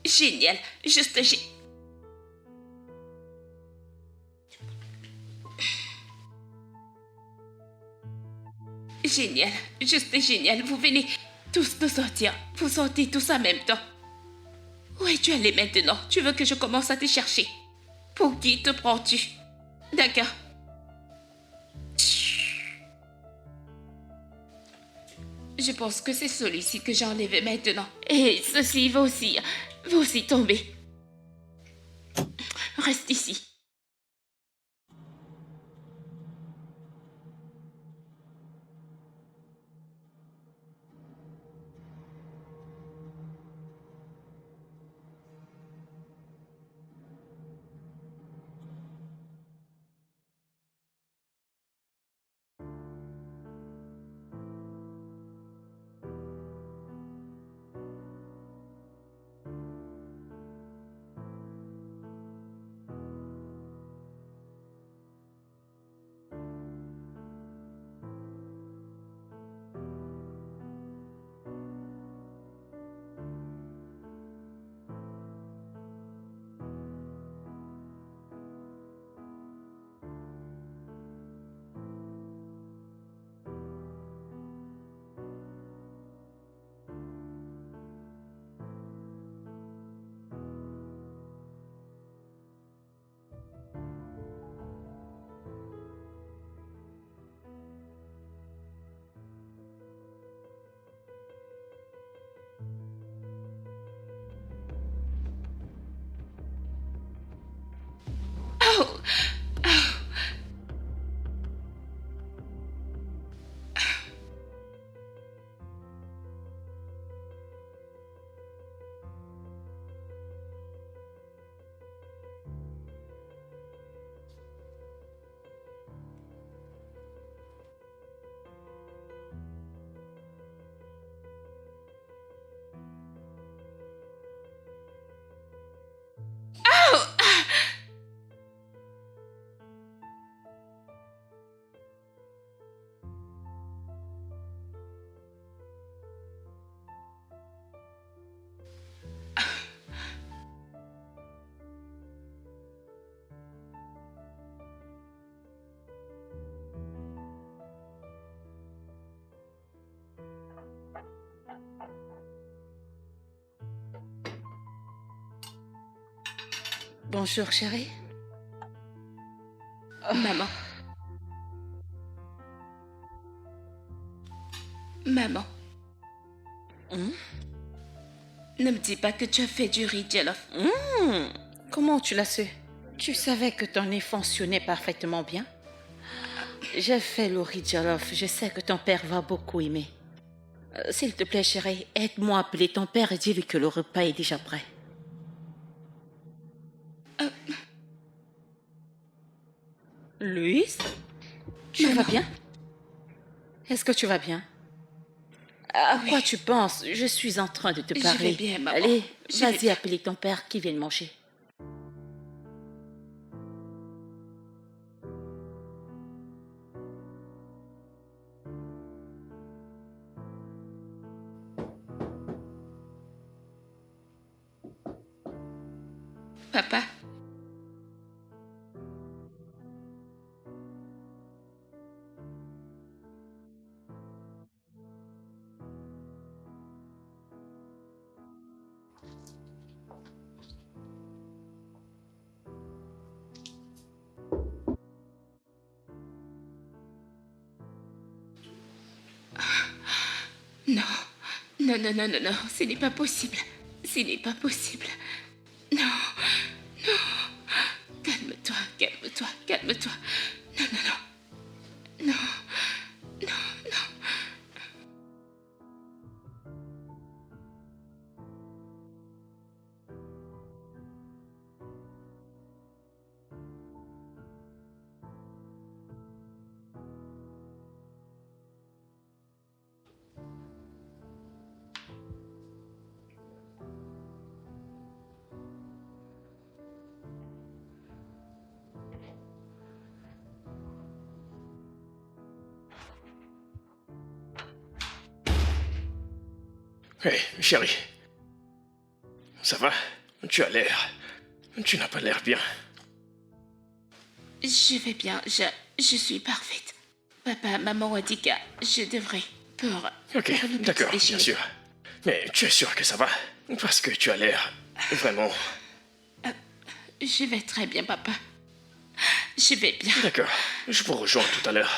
Génial, juste génial, juste génial. Vous venez tous de sortir. Vous sortez tous en même temps. Où es-tu allé maintenant? Tu veux que je commence à te chercher? Pour qui te prends-tu? D'accord. Je pense que c'est celui-ci que j'ai enlevé maintenant. Et ceci va aussi tomber. Reste ici. Oh! Bonjour, chérie. Maman. Maman. Ne me dis pas que tu as fait du riz jollof. Comment tu l'as su? Tu savais que ton nez fonctionnait parfaitement bien? J'ai fait le riz jollof. Je sais que ton père va beaucoup aimer. S'il te plaît, chérie, aide-moi à appeler ton père et dis-lui que le repas est déjà prêt. Louise, tu Maman. vas bien? Est-ce que tu vas bien? À quoi tu penses? Je suis en train de te Je parler. vais bien, maman. Allez, Je vais vas-y, bien. appelle ton père qui vient manger. Papa. Non. Non, non, non, non, non. Ce n'est pas possible. Ce n'est pas possible. Non. Non. Calme-toi, calme-toi, calme-toi. Non, non, non. Non. Non, non. Hé, chérie. Ça va? Tu as l'air... Tu n'as pas l'air bien. Je vais bien, je suis parfaite. Papa, maman a dit que je devrais pour Ok, faire le petit d'accord, bien déjeuner. sûr. Mais tu es sûr que ça va? Parce que tu as l'air... Vraiment... Je vais très bien, papa. Je vais bien. D'accord, je vous rejoins tout à l'heure.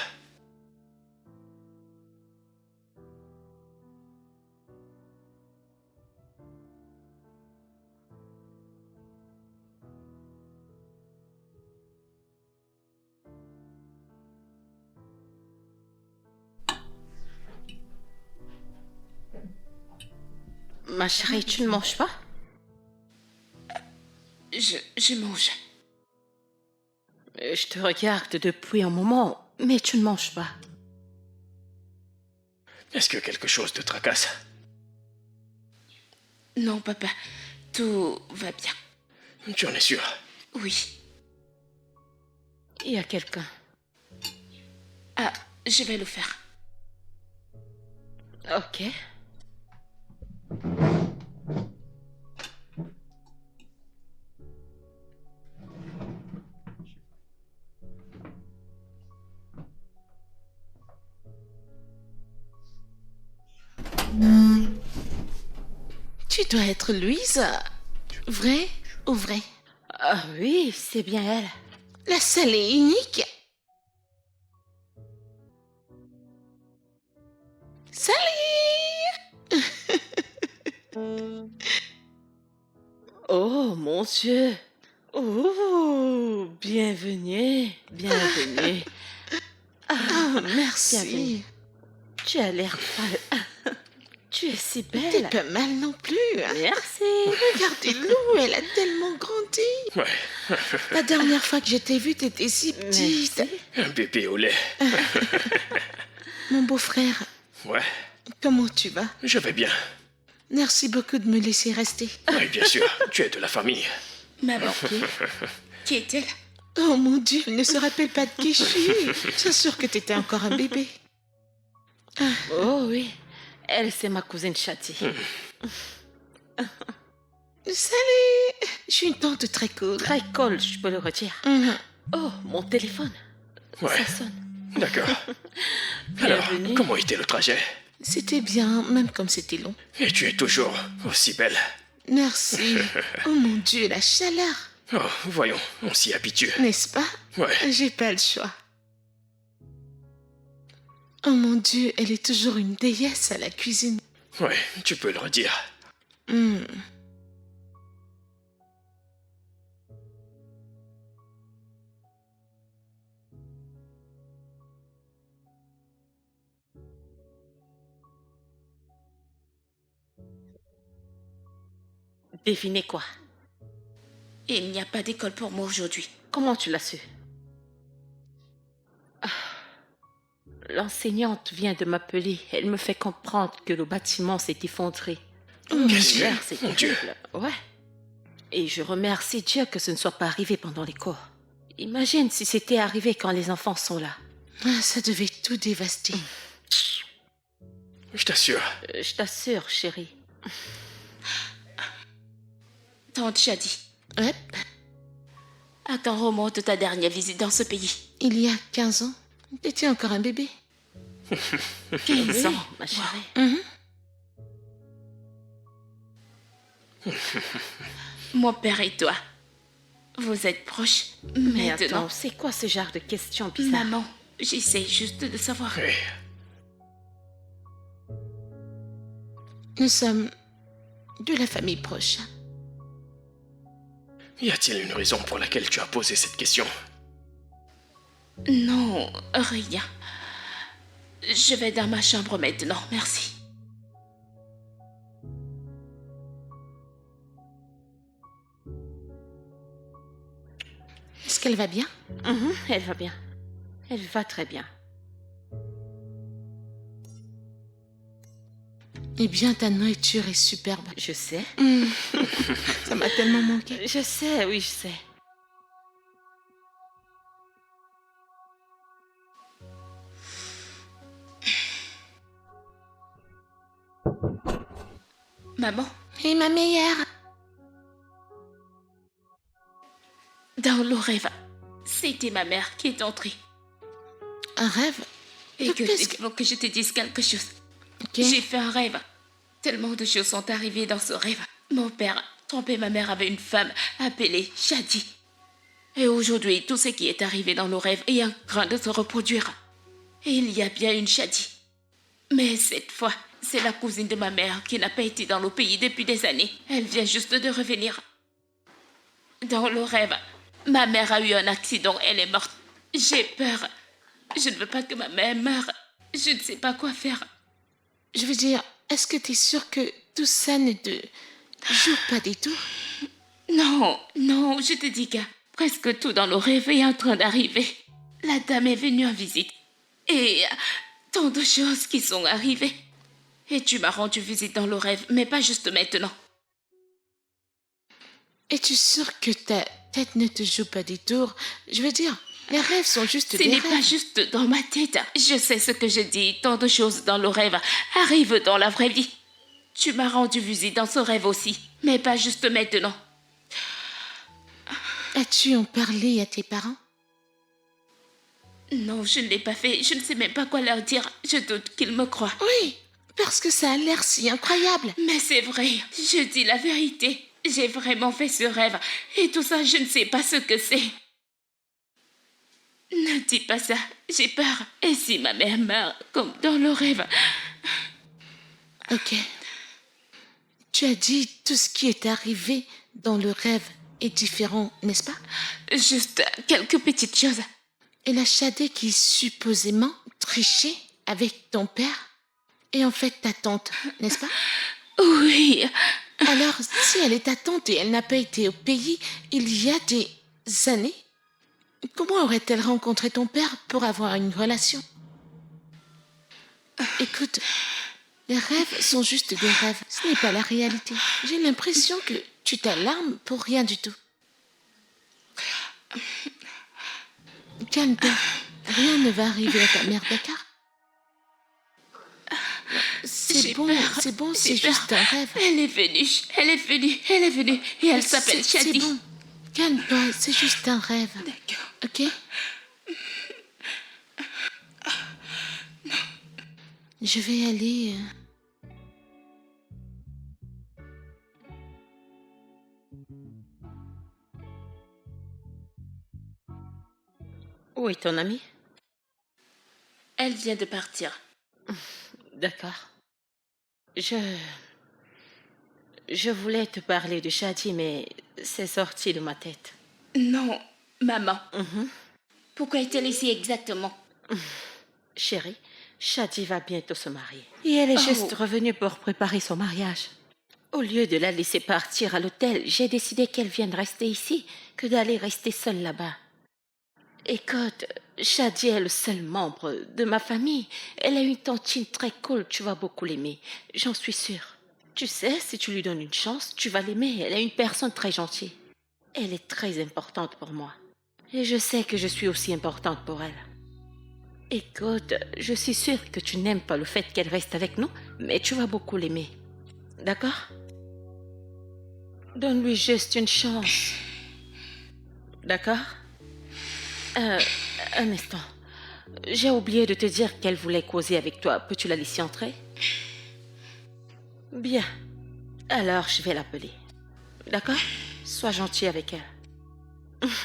Ma chérie, tu ne manges pas? Je mange. Je te regarde depuis un moment, mais tu ne manges pas. Est-ce que quelque chose te tracasse? Non, papa, tout va bien. Tu en es sûr? Oui. Il y a quelqu'un. Ah, je vais le faire. Ok. Tu dois être Louise. Vrai ou vrai? Ah oui, c'est bien elle. La seule et unique. Salut! Oh mon Dieu. Oh, bienvenue, bienvenue. Oh, merci. Bienvenue. Tu as l'air pâle. Tu es si T'es belle. pas mal non plus. Merci. Regardez Lou, elle a tellement grandi. Ouais, La dernière fois que je t'ai vue, t'étais si petite. Merci. un bébé au lait. Mon beau-frère, Ouais, comment tu vas? je vais bien. Merci beaucoup de me laisser rester. Oui, bien sûr, tu es de la famille. Maman, qui est-elle? Oh mon Dieu, elle ne se rappelle pas de qui je suis. J'assure que t'étais encore un bébé. Oh oui. Elle, c'est ma cousine Chati. Salut! Je suis une tante très cool. Très cool, je peux le retirer. Mhm. Oh, mon téléphone. Ouais, Ça sonne. d'accord. Alors, Bienvenue. comment était le trajet? C'était bien, même comme c'était long. Et tu es toujours aussi belle. Merci. Oh mon Dieu, la chaleur. Oh, voyons, on s'y habitue. N'est-ce pas? Ouais, J'ai pas le choix. Oh mon Dieu, elle est toujours une déesse à la cuisine. ouais, tu peux le redire. Hmm. Devinez quoi? Il n'y a pas d'école pour moi aujourd'hui. Comment tu l'as su? Ah, l'enseignante vient de m'appeler. Elle me fait comprendre que le bâtiment s'est effondré. Qu'est-ce Hier, que... c'est Mon Dieu. terrible. Ouais. Et je remercie Dieu que ce ne soit pas arrivé pendant les cours. Imagine si c'était arrivé quand les enfants sont là. Ah, ça devait tout dévaster. Je t'assure. Je t'assure, chérie. Tante Shadi, Hop, à quand remonte ta dernière visite dans ce pays? il y a 15 ans, t'étais encore un bébé. 15 ans. Oui, ma chérie. Mhm. Mon père et toi, vous êtes proches Mais maintenant. attends, c'est quoi ce genre de questions bizarres? Maman, j'essaie juste de savoir. Oui, Nous sommes de la famille proche. y a-t-il une raison pour laquelle tu as posé cette question? Non, rien. Je vais dans ma chambre maintenant, merci. Est-ce qu'elle va bien? Elle va bien. Elle va très bien. Eh bien, ta nourriture est superbe. Je sais. Ça m'a tellement manqué. Je sais, oui, je sais. Maman, Et ma meilleure. dans le rêve, c'était ma mère qui est entrée. Un rêve? Et que Qu'est-ce il faut que je te dise quelque chose. Ok. J'ai fait un rêve. Tellement de choses sont arrivées dans ce rêve. Mon père trompait ma mère avec une femme appelée Shadi. Et aujourd'hui, tout ce qui est arrivé dans nos rêves est en train de se reproduire. Et il y a bien une Shadi. Mais cette fois, c'est la cousine de ma mère qui n'a pas été dans le pays depuis des années. Elle vient juste de revenir. Dans le rêve, ma mère a eu un accident, elle est morte. J'ai peur. Je ne veux pas que ma mère meure. Je ne sais pas quoi faire. Je veux dire, est-ce que tu es sûre que tout ça ne te joue pas des tours? Non, non, je te dis que presque tout dans le rêve est en train d'arriver. La dame est venue en visite. Et tant de choses qui sont arrivées. Et tu m'as rendu visite dans le rêve, mais pas juste maintenant. Es-tu sûre que ta tête ne te joue pas des tours? Je veux dire, les rêves sont juste Ce des n'est rêves. pas juste dans ma tête. Je sais ce que je dis. Tant de choses dans le rêve arrivent dans la vraie vie. Tu m'as rendu visite dans ce rêve aussi, mais pas juste maintenant. As-tu en parlé à tes parents? Non, je ne l'ai pas fait. Je ne sais même pas quoi leur dire. Je doute qu'ils me croient. Oui, parce que ça a l'air si incroyable. Mais c'est vrai, je dis la vérité. J'ai vraiment fait ce rêve. Et tout ça, je ne sais pas ce que c'est. Ne dis pas ça, j'ai peur. Et si ma mère meurt, comme dans le rêve? Ok. Tu as dit tout ce qui est arrivé dans le rêve est différent, n'est-ce pas? Juste quelques petites choses. Et la Shadé qui supposément trichait avec ton père est en fait ta tante, n'est-ce pas? Oui, Alors, si elle est ta tante et elle n'a pas été au pays il y a des années, comment aurait-elle rencontré ton père pour avoir une relation? Écoute, les rêves sont juste des rêves, ce n'est pas la réalité. J'ai l'impression que tu t'alarmes pour rien du tout. Calme-toi, rien ne va arriver à ta mère, d'accord? C'est j'ai bon, peur. c'est bon, J'ai c'est peur. juste un rêve. Elle est venue, elle est venue, elle est venue. Et elle s'appelle C'est Shadi. bon, calme-toi, c'est juste un rêve. D'accord. Ok? Je vais aller. Où est ton amie? Elle vient de partir. D'accord. Je voulais te parler de Shadi, mais c'est sorti de ma tête. Non, maman. Mhm. Pourquoi est-elle ici exactement? Chérie, Shadi va bientôt se marier. Et elle est juste revenue pour préparer son mariage. Au lieu de la laisser partir à l'hôtel, j'ai décidé qu'elle vienne rester ici que d'aller rester seule là-bas. Écoute, Shadi est le seul membre de ma famille. Elle a une tantine très cool, tu vas beaucoup l'aimer. J'en suis sûre. Tu sais, si tu lui donnes une chance, tu vas l'aimer. Elle est une personne très gentille. Elle est très importante pour moi. Et je sais que je suis aussi importante pour elle. Écoute, je suis sûre que tu n'aimes pas le fait qu'elle reste avec nous, mais tu vas beaucoup l'aimer. D'accord? Donne-lui juste une chance. D'accord? Un instant. J'ai oublié de te dire qu'elle voulait causer avec toi. Peux-tu la laisser entrer? Bien. Alors, je vais l'appeler. D'accord? Sois gentil avec elle.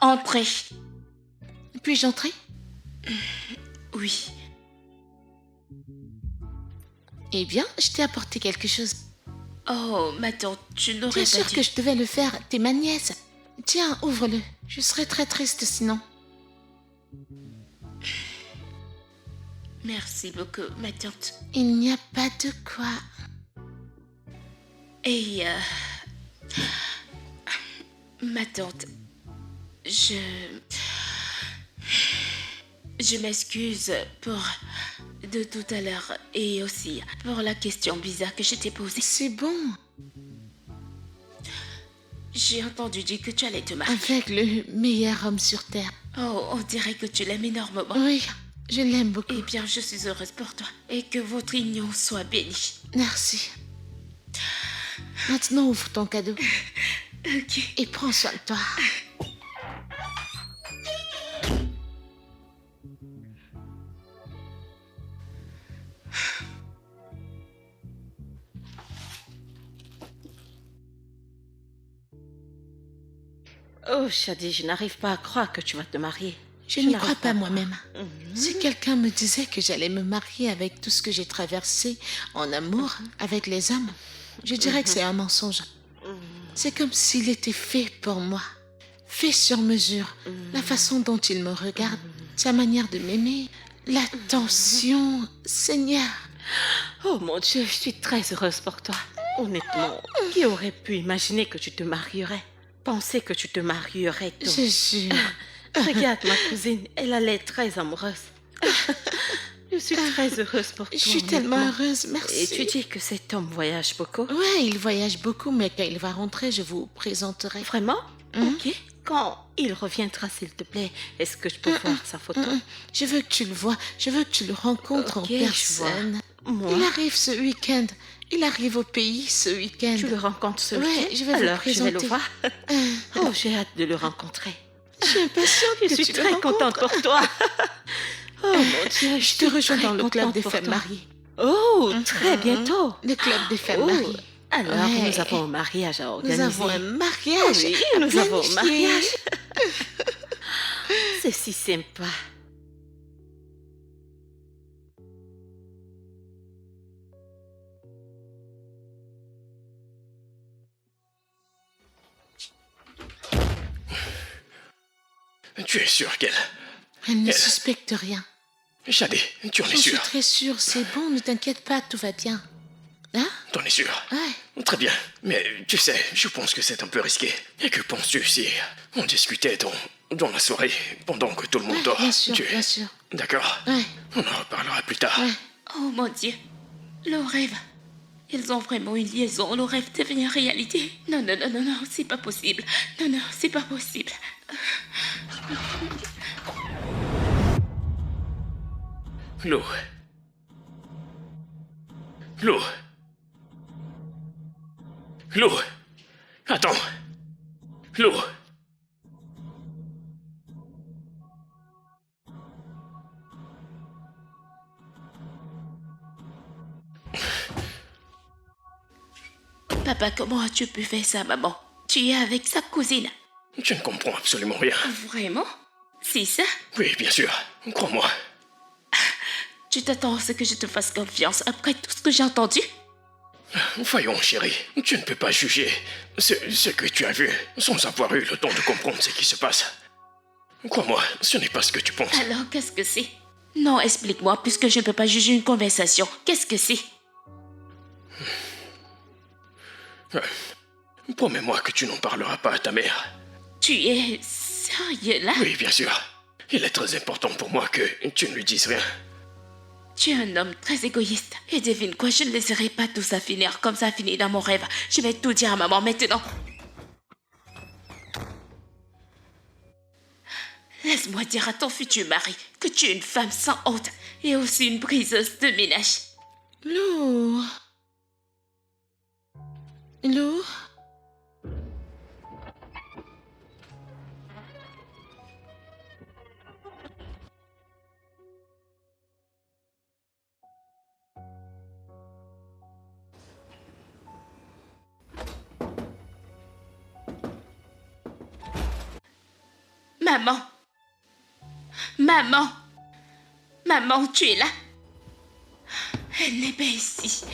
Entrez. Puis-je entrer? Oui. Eh bien, je t'ai apporté quelque chose. Oh, ma tante, tu n'aurais Bien pas sûr dû. que je devais le faire, t'es ma nièce. Tiens, ouvre-le. Je serais très triste sinon. Merci beaucoup, ma tante. Il n'y a pas de quoi. Et ma tante, je m'excuse pour de tout à l'heure et aussi pour la question bizarre que je t'ai posée. C'est bon. J'ai entendu dire que tu allais te marier. Avec le meilleur homme sur Terre. Oh, on dirait que tu l'aimes énormément. Oui, je l'aime beaucoup. Eh bien, je suis heureuse pour toi et que votre union soit bénie. Merci. Maintenant, ouvre ton cadeau Ok. et prends soin de toi. Oh, Shadi, je n'arrive pas à croire que tu vas te marier. Je n'y n'arrive crois pas à moi-même. croire. Si quelqu'un me disait que j'allais me marier avec tout ce que j'ai traversé en amour avec les hommes, je dirais que c'est un mensonge. C'est comme s'il était fait pour moi, fait sur mesure. La façon dont il me regarde, sa manière de m'aimer, l'attention, Seigneur. Oh mon Dieu, je suis très heureuse pour toi. Honnêtement, qui aurait pu imaginer que tu te marierais? Penser que tu te marierais, toi. Je jure. Regarde ma cousine, elle a l'air très amoureuse. Je suis très heureuse pour toi. Je suis tellement honnêtement. heureuse, merci. Et tu dis que cet homme voyage beaucoup? Ouais, il voyage beaucoup, mais quand il va rentrer, je vous présenterai. Vraiment? Ok. Quand il reviendra, s'il te plaît, est-ce que je peux voir sa photo? Je veux que tu le vois, je veux que tu le rencontres Ok, en je personne. vois. Moi? Il arrive ce week-end. Il arrive au pays ce week-end. Tu le rencontres ce Ouais, week-end? je vais vous le Alors, je vais le présenter. voir. Oh, j'ai hâte de le rencontrer. Je suis impatiente Je que suis tu le très rencontres. contente pour toi. Oh mon Dieu, Je te rejoins dans le club des femmes femmes mariées. Oh, très bientôt. Le club des femmes Oh, mariées. alors, Ouais. nous avons un mariage à Nous organiser. avons un mariage. Oui, à nous avons un planifier. mariage. C'est si sympa. Tu es sûr qu'elle... Elle ne suspecte rien. Shadi, tu en es Je suis sûr? très sûre, c'est bon, ne t'inquiète pas, tout va bien. Hein? T'en es sûr? Ouais. Très bien. Mais tu sais, je pense que c'est un peu risqué. Et que penses-tu si on discutait dans la soirée, pendant que tout le monde dort? Bien sûr, Tu- bien sûr. D'accord. Ouais. On en reparlera plus tard. Ouais. Oh mon Dieu, le rêve. Ils ont vraiment une liaison, le rêve devient réalité. Non, non, non, non, non, c'est pas possible. Non, non, c'est pas possible. Lou. Lou. Lou. Attends. Lou. Papa, comment as-tu pu faire ça, maman? Tu es avec sa cousine. Je ne comprends absolument rien. Vraiment? C'est ça? Oui, bien sûr. Crois-moi. Tu t'attends à ce que je te fasse confiance après tout ce que j'ai entendu? Voyons, chérie. Tu ne peux pas juger ce que tu as vu sans avoir eu le temps de comprendre ce qui se passe. Crois-moi, ce n'est pas ce que tu penses. Alors, qu'est-ce que c'est? Non, explique-moi, puisque je ne peux pas juger une conversation. Qu'est-ce que c'est? Promets-moi que tu n'en parleras pas à ta mère. Tu es sérieux là? Oui, bien sûr. Il est très important pour moi que tu ne lui dises rien. Tu es un homme très égoïste. Et devine quoi, je ne laisserai pas tout ça finir comme ça a fini dans mon rêve. Je vais tout dire à maman maintenant. Laisse-moi dire à ton futur mari que tu es une femme sans honte et aussi une briseuse de ménage. Lou. Lou. Maman. Maman. Maman, tu es là? Elle n'est pas ici.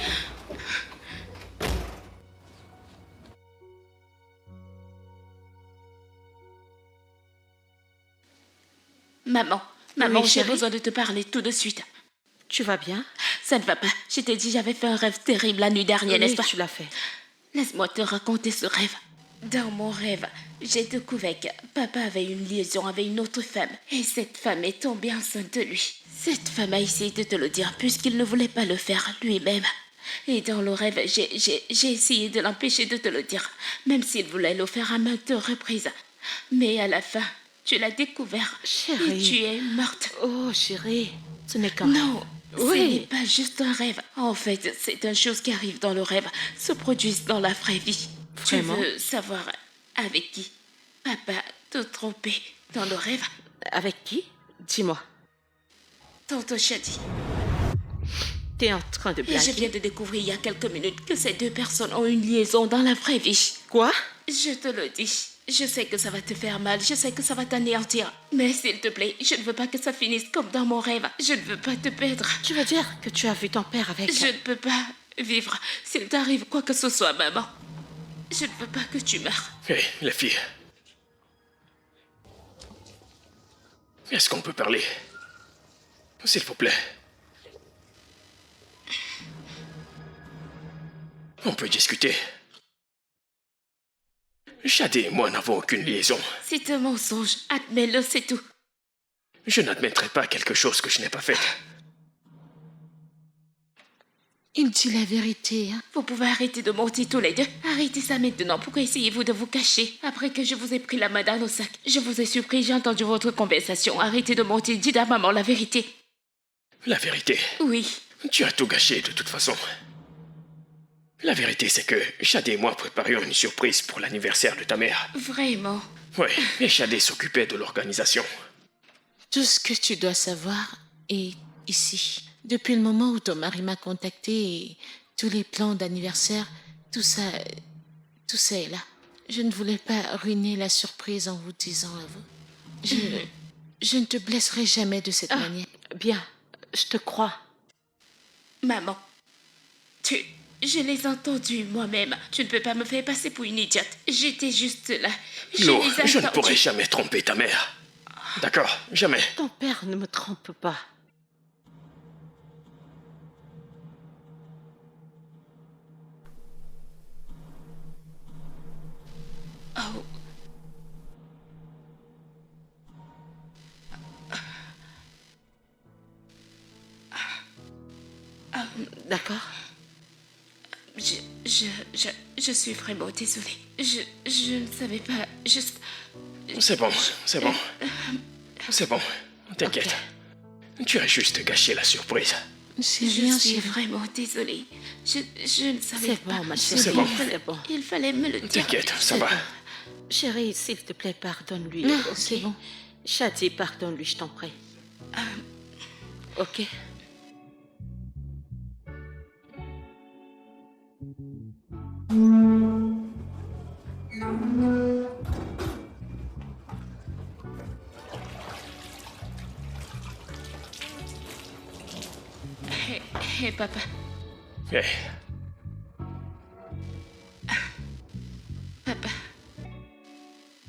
Maman, maman, Oui, j'ai chérie? besoin de te parler tout de suite. Tu vas bien? Ça ne va pas. Je t'ai dit, j'avais fait un rêve terrible la nuit dernière, n'est-ce Oui, pas? tu l'as fait. Laisse-moi te raconter ce rêve. Dans mon rêve, j'ai découvert que papa avait une liaison avec une autre femme. Et cette femme est tombée enceinte de lui. Cette femme a essayé de te le dire puisqu'il ne voulait pas le faire lui-même. Et dans le rêve, j'ai essayé de l'empêcher de te le dire, même s'il voulait le faire à maintes reprises. Mais à la fin, tu l'as découvert. Chérie. Et tu es morte. Oh, chérie, ce n'est qu'un Non, rêve. ce Oui. n'est pas juste un rêve. En fait, c'est une chose qui arrive dans le rêve, se produisent dans la vraie vie. Vraiment? Tu veux savoir avec qui papa te trompé dans le rêve? Avec qui? Dis-moi. Tante Shadi. T'es en train de Et je blaguer. viens de découvrir il y a quelques minutes que ces deux personnes ont une liaison dans la vraie vie. Quoi? Je te le dis. Je sais que ça va te faire mal, je sais que ça va t'anéantir. Mais s'il te plaît, je ne veux pas que ça finisse comme dans mon rêve. Je ne veux pas te perdre. Tu veux dire que tu as vu ton père avec... Je ne peux pas vivre s'il t'arrive quoi que ce soit, maman. Je ne veux pas que tu meurs. Hé, la fille. Est-ce qu'on peut parler? S'il vous plaît. On peut discuter. Shadi et moi n'avons aucune liaison. C'est un mensonge. Admets-le, c'est tout. Je n'admettrai pas quelque chose que je n'ai pas fait. Il dit la vérité, hein. Vous pouvez arrêter de mentir tous les deux. Arrêtez ça maintenant. Pourquoi essayez-vous de vous cacher? Après que je vous ai pris la main dans le sac, je vous ai surpris, j'ai entendu votre conversation. Arrêtez de mentir. Dites à maman la vérité. La vérité, Oui. tu as tout gâché de toute façon. La vérité, c'est que Shadi et moi préparions une surprise pour l'anniversaire de ta mère. Vraiment. Ouais, et Shadi s'occupait de l'organisation. Tout ce que tu dois savoir est ici. Depuis le moment où ton mari m'a contacté et tous les plans d'anniversaire, tout ça est là. Je ne voulais pas ruiner la surprise en vous disant à vous. Je ne te blesserai jamais de cette manière. Bien, je te crois. Maman. Je l'ai entendu moi-même. Tu ne peux pas me faire passer pour une idiote. J'étais juste là. Lo, les ai je ne entendus. pourrai jamais tromper ta mère. D'accord, jamais. Ton père ne me trompe pas. Oh. D'accord? Je suis vraiment désolée. Je ne savais pas. Juste. C'est bon, c'est bon. C'est bon, t'inquiète. Tu as juste gâché la surprise. C'est Je rien, suis chérie. vraiment désolée. Je ne savais C'est pas. bon, ma C'est chérie. bon. C'est bon. Il fallait me le dire. T'inquiète, ça va. Chérie, s'il te plaît, pardonne-lui. Non, ok? c'est bon. Shadi, pardonne-lui, je t'en prie. Ok? Hé, papa. Hé,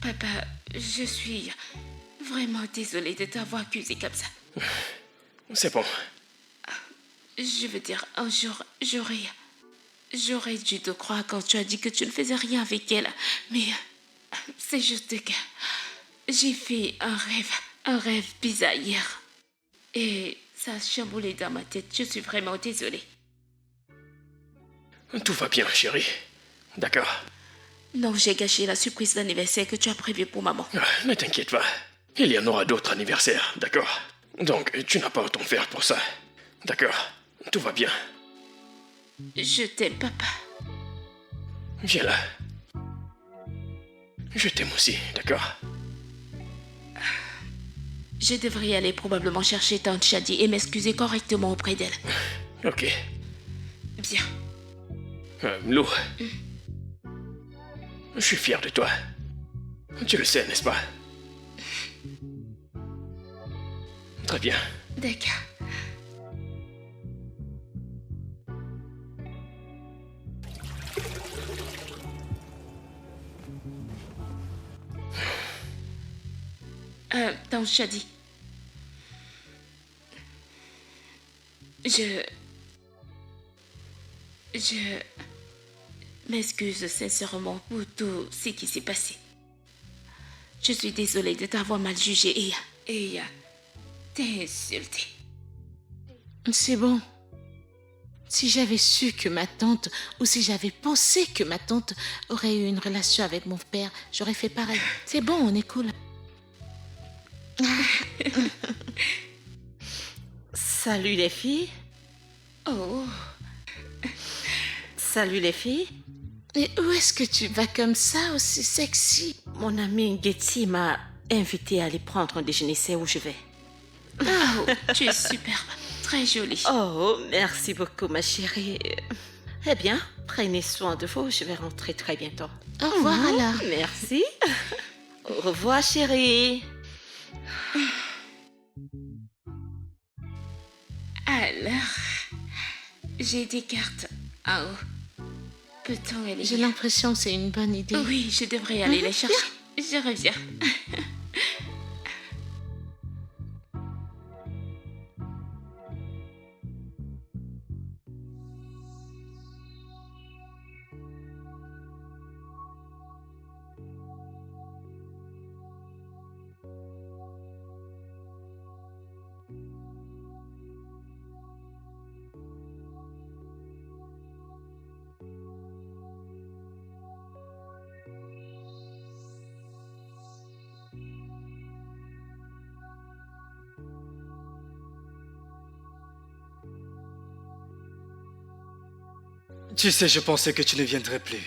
Papa, je suis vraiment désolée de t'avoir accusé comme ça. c'est bon. Je veux dire, un jour, j'aurais dû te croire quand tu as dit que tu ne faisais rien avec elle. Mais c'est juste que j'ai fait un rêve bizarre hier. Et ça a chamboulé dans ma tête. Je suis vraiment désolée. Tout va bien, chérie. D'accord. Non, j'ai gâché la surprise d'anniversaire que tu as prévue pour maman. Ne t'inquiète pas. Il y en aura d'autres anniversaires, d'accord? Donc, tu n'as pas à t'en faire pour ça. D'accord? Tout va bien. Je t'aime, papa. Viens là. Je t'aime aussi, d'accord? Je devrais aller probablement chercher tante Shadi et m'excuser correctement auprès d'elle. Ok. Bien. Lou. Je suis fier de toi. Tu le sais, n'est-ce pas? Très bien. D'accord. Tante Shadi. m'excuse sincèrement pour tout ce qui s'est passé. Je suis désolée de t'avoir mal jugé et t'insulté. C'est bon. Si j'avais su que ma tante, ou si j'avais pensé que ma tante aurait eu une relation avec mon père, j'aurais fait pareil. C'est bon, on est cool. Salut les filles. Oh, Salut les filles. Et où est-ce que tu vas comme ça, aussi sexy? Mon amie Getty m'a invité à aller prendre un déjeuner. C'est où je vais. oh, tu es superbe, très jolie. Oh, merci beaucoup, ma chérie. Eh bien, prenez soin de vous. Je vais rentrer très bientôt. Au revoir alors. Merci. Au revoir, chérie. Alors, j'ai des cartes en haut. Peut-on aller? J'ai l'impression que c'est une bonne idée. Oui, je devrais aller les chercher. Je reviens. Tu sais, je pensais que tu ne viendrais plus.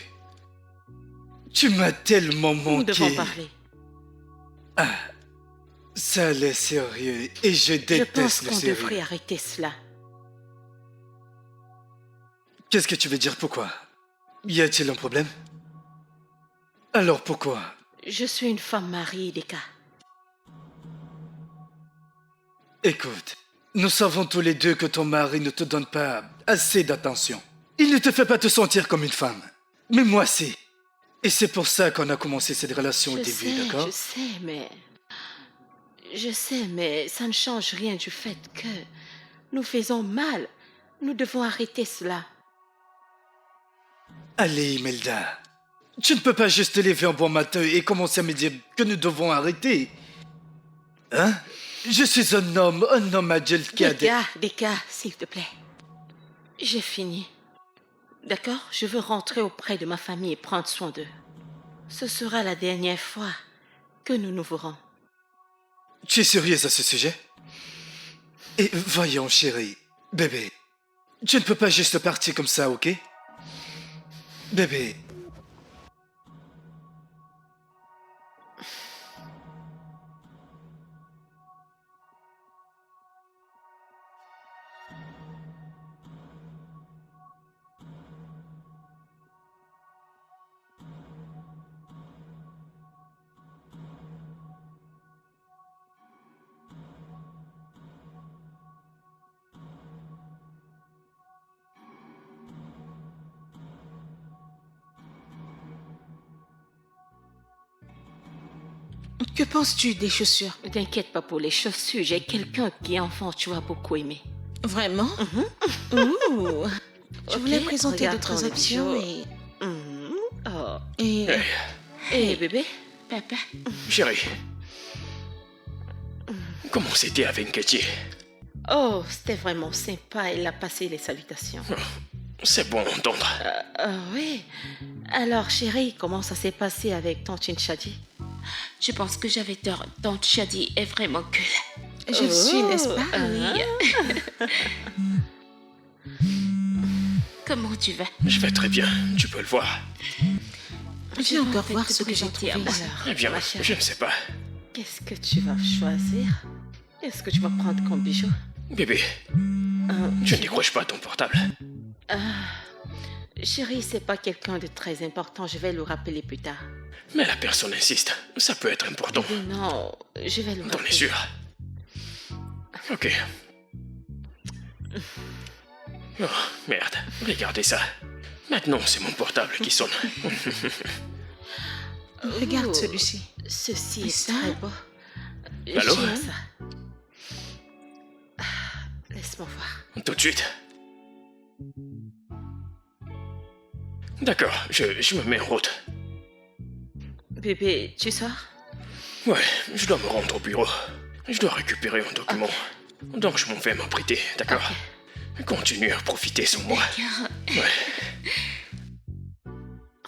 Tu m'as tellement Nous devons manqué. parler. Ça allait sérieux et je Je pense déteste le qu'on sérieux. devrait arrêter cela. Qu'est-ce que tu veux dire, pourquoi? Y a-t-il un problème? Alors pourquoi? Je suis une femme mariée, Deka. Écoute, nous savons tous les deux que ton mari ne te donne pas assez d'attention. Il ne te fait pas te sentir comme une femme. Mais moi, si. Et c'est pour ça qu'on a commencé cette relation au début, d'accord? Je sais, mais ça ne change rien du fait que nous faisons mal. Nous devons arrêter cela. Allez, Imelda. Tu ne peux pas juste te lever un bon matin et commencer à me dire que nous devons arrêter. Hein? Je suis un homme adulte qui a des... Deka, s'il te plaît. J'ai fini. D'accord? Je veux rentrer auprès de ma famille et prendre soin d'eux. Ce sera la dernière fois que nous nous verrons. Tu es sérieuse à ce sujet? Et voyons, chérie, bébé, tu ne peux pas juste partir comme ça, ok? Bébé. Que penses-tu des chaussures? Ne t'inquiète pas pour les chaussures. J'ai quelqu'un qui, enfant, tu vas beaucoup aimer. Vraiment? Ouh. Je voulais Ok, présenter regarde d'autres dans les options bijoux. Oh. et... Hé, bébé. Papa, Chérie. Comment c'était avec Getty? Oh, c'était vraiment sympa. Elle a passé les salutations. C'est bon d'entendre. Oui. Alors, chérie, comment ça s'est passé avec ton Shadi? je pense que j'avais tort. Tante Shadi est vraiment cool. Je le suis, n'est-ce pas? Oui. Comment tu vas? Je vais très bien, tu peux le voir. Viens encore vais voir te ce que j'ai présenter trouvé. à moi. Alors, Eh bien, ma chérie, je ne sais pas. qu'est-ce que tu vas choisir? Qu'est-ce que tu vas prendre comme bijou? Bébé, tu ne décroches pas ton portable. Chérie, c'est pas quelqu'un de très important. Je vais le rappeler plus tard. Mais la personne insiste. Ça peut être important. Mais non, je vais le T'en rappeler. es sûr? Ok. Oh, merde. Regardez ça. Maintenant, c'est mon portable qui sonne. Regarde Oh, celui-ci. Ceci Et est ça? très beau. Allô? J'aime ça. Laisse-moi voir. Tout de suite. D'accord, je me mets en route. Bébé, tu sors? Ouais, je dois me rendre au bureau. Je dois récupérer un document. Donc je m'en vais m'apprêter, d'accord? Continue à profiter sans moi. D'accord. Ouais.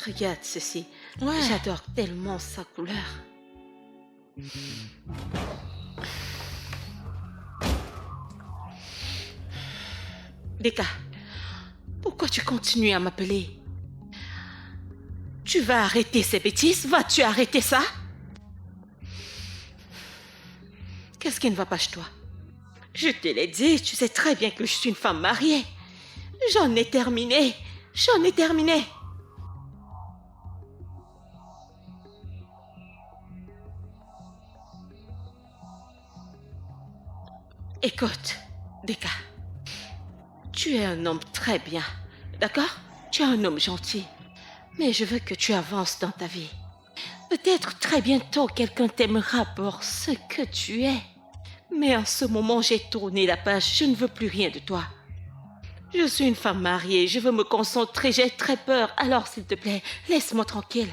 Regarde ceci. Ouais. J'adore tellement sa couleur. Deka, pourquoi tu continues à m'appeler? Tu vas arrêter ces bêtises? Vas-tu arrêter ça? Qu'est-ce qui ne va pas chez toi? Je te l'ai dit, tu sais très bien que je suis une femme mariée. J'en ai terminé. J'en ai terminé. Écoute, Deka, tu es un homme très bien, d'accord? Tu es un homme gentil, mais je veux que tu avances dans ta vie. Peut-être très bientôt quelqu'un t'aimera pour ce que tu es. Mais en ce moment, j'ai tourné la page, je ne veux plus rien de toi. Je suis une femme mariée, je veux me concentrer, j'ai très peur. Alors, s'il te plaît, laisse-moi tranquille.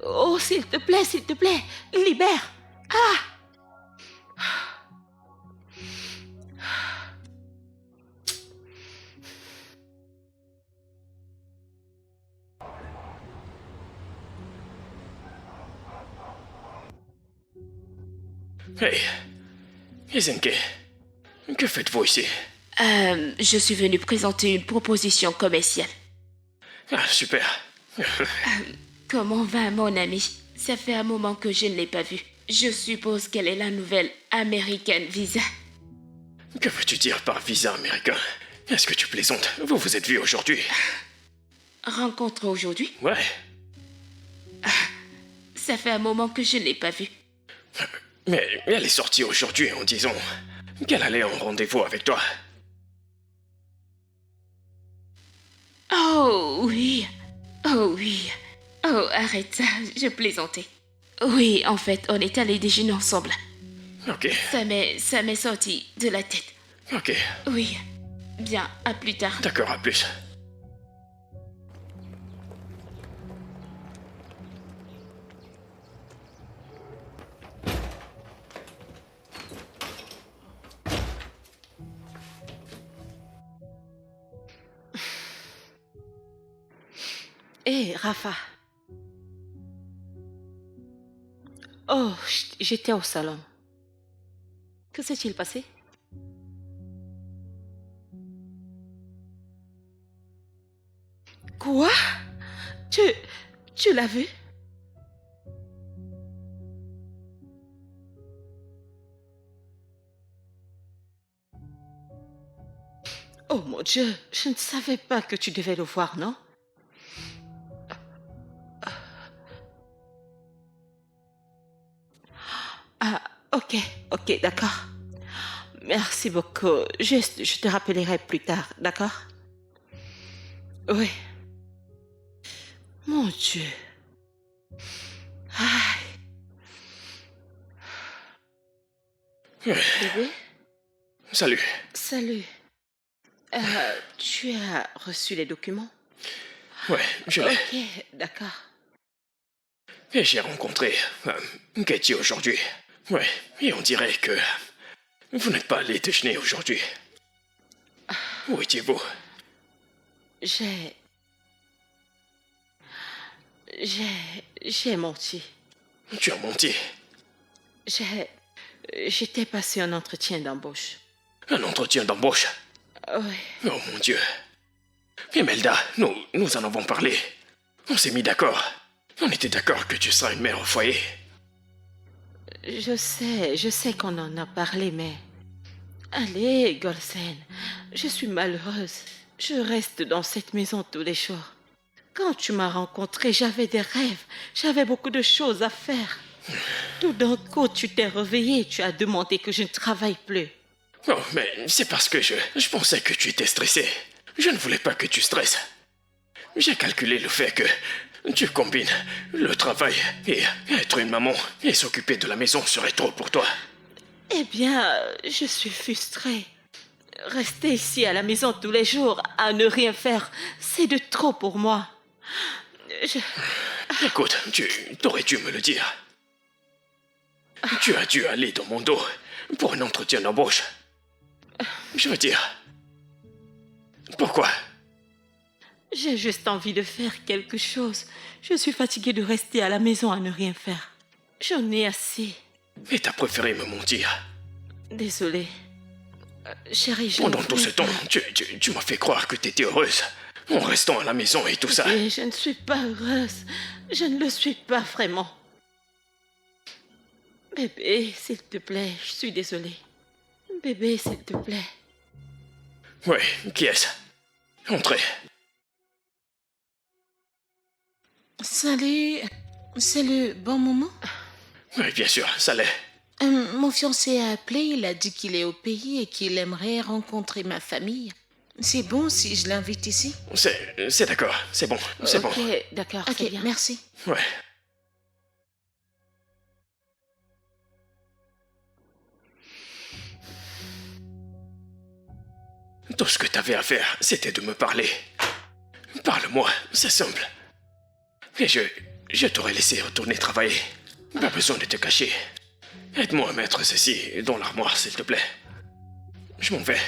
Oh, s'il te plaît, libère. Hey, Isenke, que faites-vous ici? Je suis venue présenter une proposition commerciale. Ah, super. Comment va mon amie? Ça fait un moment que je ne l'ai pas vue. Je suppose qu'elle est la nouvelle American Visa. Que veux-tu dire par visa américain? Est-ce que tu plaisantes? Vous vous êtes vus aujourd'hui? Rencontre aujourd'hui? Ouais. Ça fait un moment que je ne l'ai pas vue. Mais elle est sortie aujourd'hui en disant qu'elle allait en rendez-vous avec toi. Oh oui. Oh oui. Oh, arrête ça, je plaisantais. Oui, en fait, on est allés déjeuner ensemble. Ok, Ça m'est sorti de la tête. ok. Oui. Bien, à plus tard. D'accord, à plus. Hé, Rafa. Oh, j'étais au salon. Que s'est-il passé? Quoi? Tu l'as vu? Oh mon Dieu, je ne savais pas que tu devais le voir, non? Ah, ok, d'accord. Merci beaucoup. Juste, je te rappellerai plus tard, d'accord? Oui. Mon Dieu. Aïe. Bébé, Salut. salut. Tu as reçu les documents? Ouais, je l'ai. Ok, d'accord. Et j'ai rencontré Katie aujourd'hui. Ouais, et on dirait que vous n'êtes pas allé déjeuner aujourd'hui. Où étiez-vous? J'ai menti. Tu as menti. J'étais passé un entretien d'embauche. Un entretien d'embauche. Oui. Oh mon Dieu. Imelda, nous en avons parlé. On s'est mis d'accord. On était d'accord que tu seras une mère au foyer. Je sais qu'on en a parlé, mais... Allez, Golsen, je suis malheureuse. Je reste dans cette maison tous les jours. Quand tu m'as rencontrée, j'avais des rêves. J'avais beaucoup de choses à faire. Tout d'un coup, tu t'es réveillé. Tu as demandé que je ne travaille plus. Oh, mais c'est parce que je pensais que tu étais stressé. Je ne voulais pas que tu stresses. J'ai calculé le fait que tu combines le travail et être une maman et s'occuper de la maison serait trop pour toi. Eh bien, je suis frustrée. Rester ici à la maison tous les jours, à ne rien faire, c'est de trop pour moi. Écoute, tu t'aurais dû me le dire. Tu as dû aller dans mon dos pour un entretien d'embauche. Je veux dire... Pourquoi? J'ai juste envie de faire quelque chose. Je suis fatiguée de rester à la maison à ne rien faire. J'en ai assez. Mais t'as préféré me mentir. Désolée. Chérie, je... Pendant tout ce temps, tu m'as fait croire que t'étais heureuse. En restant à la maison et tout ça. Mais je ne suis pas heureuse. Je ne le suis pas vraiment. Bébé, s'il te plaît, je suis désolée. Bébé, s'il te plaît. Oui, qui est-ce? Entrez. Salut, c'est le bon moment? Oui, bien sûr, ça l'est. Mon fiancé a appelé, il a dit qu'il est au pays et qu'il aimerait rencontrer ma famille. C'est bon si je l'invite ici? C'est d'accord, c'est bon, c'est bon. Ok, d'accord, c'est Ok, bien. merci. Ouais. Tout ce que t'avais à faire, c'était de me parler. Parle-moi, c'est simple. Et je t'aurais laissé retourner travailler. Pas besoin de te cacher. Aide-moi à mettre ceci dans l'armoire, s'il te plaît. Je m'en vais.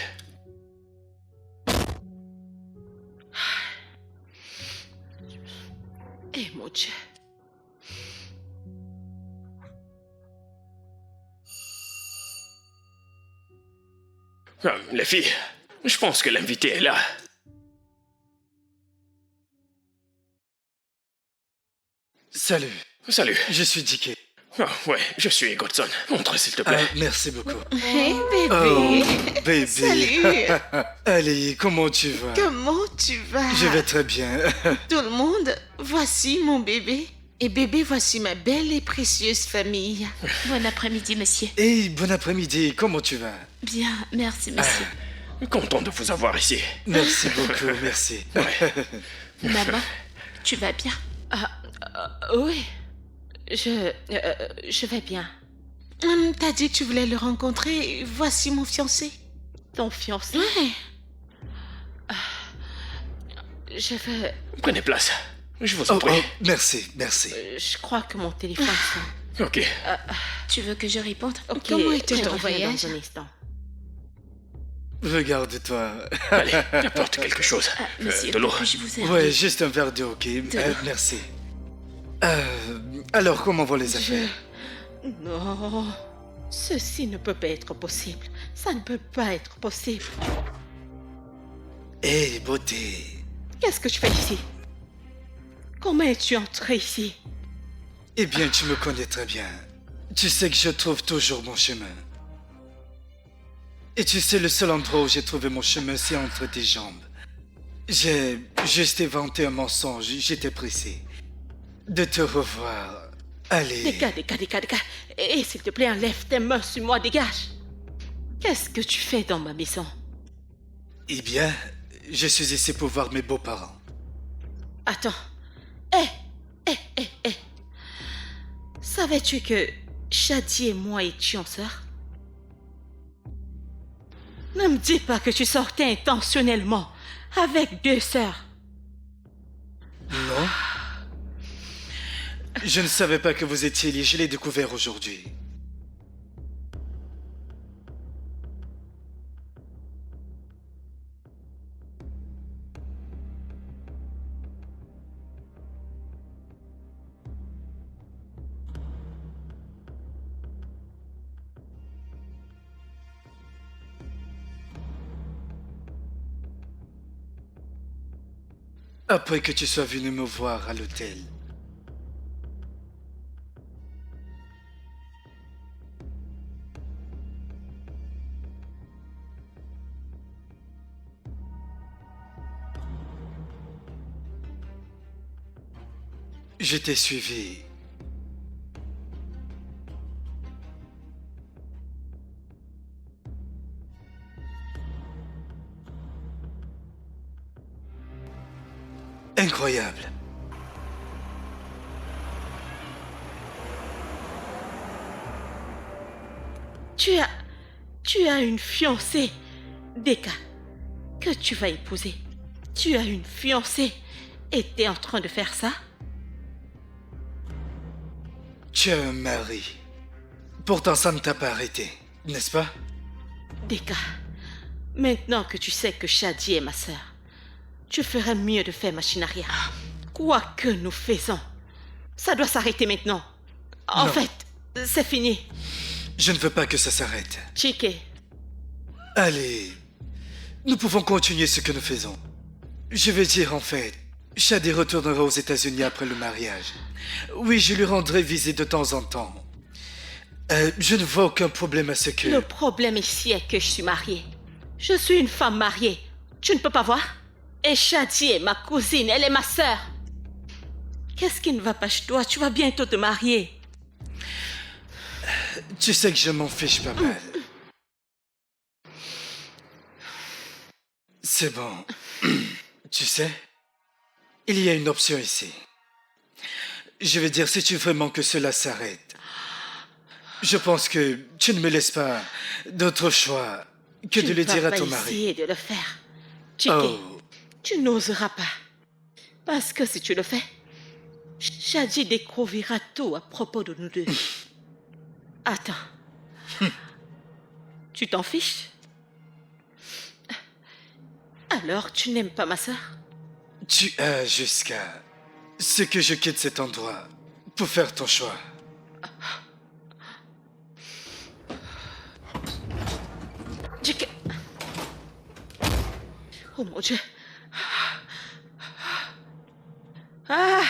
Eh mon Dieu. Les filles, je pense que l'invité est là. Salut, Salut. je suis Dicky. Ah, ouais, je suis Godson. Entre, s'il te plaît. Merci beaucoup. Hey bébé. Oh, bébé. Salut. Allez, comment tu vas? Comment tu vas? Je vais très bien. Tout le monde, voici mon bébé. Et bébé, voici ma belle et précieuse famille. Bon après-midi, monsieur. Et bon après-midi, comment tu vas? Bien, merci, monsieur. Content de vous avoir ici. Merci beaucoup, merci. Maman, tu vas bien? Oui. Je vais bien. T'as dit que tu voulais le rencontrer. Voici mon fiancé. Ton fiancé? Ouais. Je vais... Prenez place. Je vous en Oh, prie. oh, merci, merci. Je crois que mon téléphone sonne. Ok. Tu veux que je réponde? Ok, Comment était ton je reviens voyage? dans un instant. Regarde-toi. Allez, apporte quelque chose. Monsieur, De l'eau. puis-je vous aider? Ouais, juste un verre d'eau, ok? Merci. Alors, comment vont les affaires? Non, ceci ne peut pas être possible. Ça ne peut pas être possible. Hé, beauté. Qu'est-ce que tu fais ici? Comment es-tu entré ici? Eh bien, tu me connais très bien. Tu sais que je trouve toujours mon chemin. Et tu sais, le seul endroit où j'ai trouvé mon chemin, c'est entre tes jambes. J'ai juste inventé un mensonge, j'étais pressé de te revoir. Allez. Dégage. Et s'il te plaît, enlève tes mains sur moi, dégage. Qu'est-ce que tu fais dans ma maison? Eh bien, je suis ici pour voir mes beaux-parents. Attends. Hé. Savais-tu que Shadi et moi étions sœurs? Ne me dis pas que tu sortais intentionnellement avec deux sœurs. Non? Je ne savais pas que vous étiez liés, je l'ai découvert aujourd'hui. Après que tu sois venu me voir à l'hôtel. Je t'ai suivi. Incroyable. Tu as une fiancée Deka, que tu vas épouser. Tu as une fiancée et t'es en train de faire ça? Tu as un mari. Pourtant, ça ne t'a pas arrêté, n'est-ce pas? Deka, maintenant que tu sais que Shadi est ma sœur, tu ferais mieux de faire machine arrière. Quoi que nous faisons, ça doit s'arrêter maintenant. En Non. fait, c'est fini. Je ne veux pas que ça s'arrête. Chike, Allez, nous pouvons continuer ce que nous faisons. Je veux dire, en fait, Shadi retournera aux États-Unis après le mariage. Oui, je lui rendrai visite de temps en temps. Je ne vois aucun problème à ce que... le problème ici est que je suis mariée. Je suis une femme mariée. Tu ne peux pas voir? Et Shadi est ma cousine, elle est ma sœur. Qu'est-ce qui ne va pas chez toi? Tu vas bientôt te marier. Tu sais que je m'en fiche pas mal. C'est bon. Tu sais, il y a une option ici. Je veux dire, si tu veux vraiment que cela s'arrête, je pense que tu ne me laisses pas d'autre choix que de le dire à ton Tu ne vas pas mari. essayer de le faire. Chike, Oh, tu n'oseras pas. Parce que si tu le fais, Shadi découvrira tout à propos de nous deux. Attends. Tu t'en fiches? Alors, tu n'aimes pas ma sœur? tu as jusqu'à ce que je quitte cet endroit pour faire ton choix. Chike. Oh mon Dieu. Ah!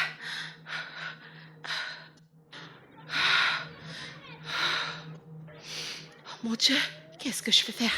Oh mon Dieu, qu'est-ce que je vais faire?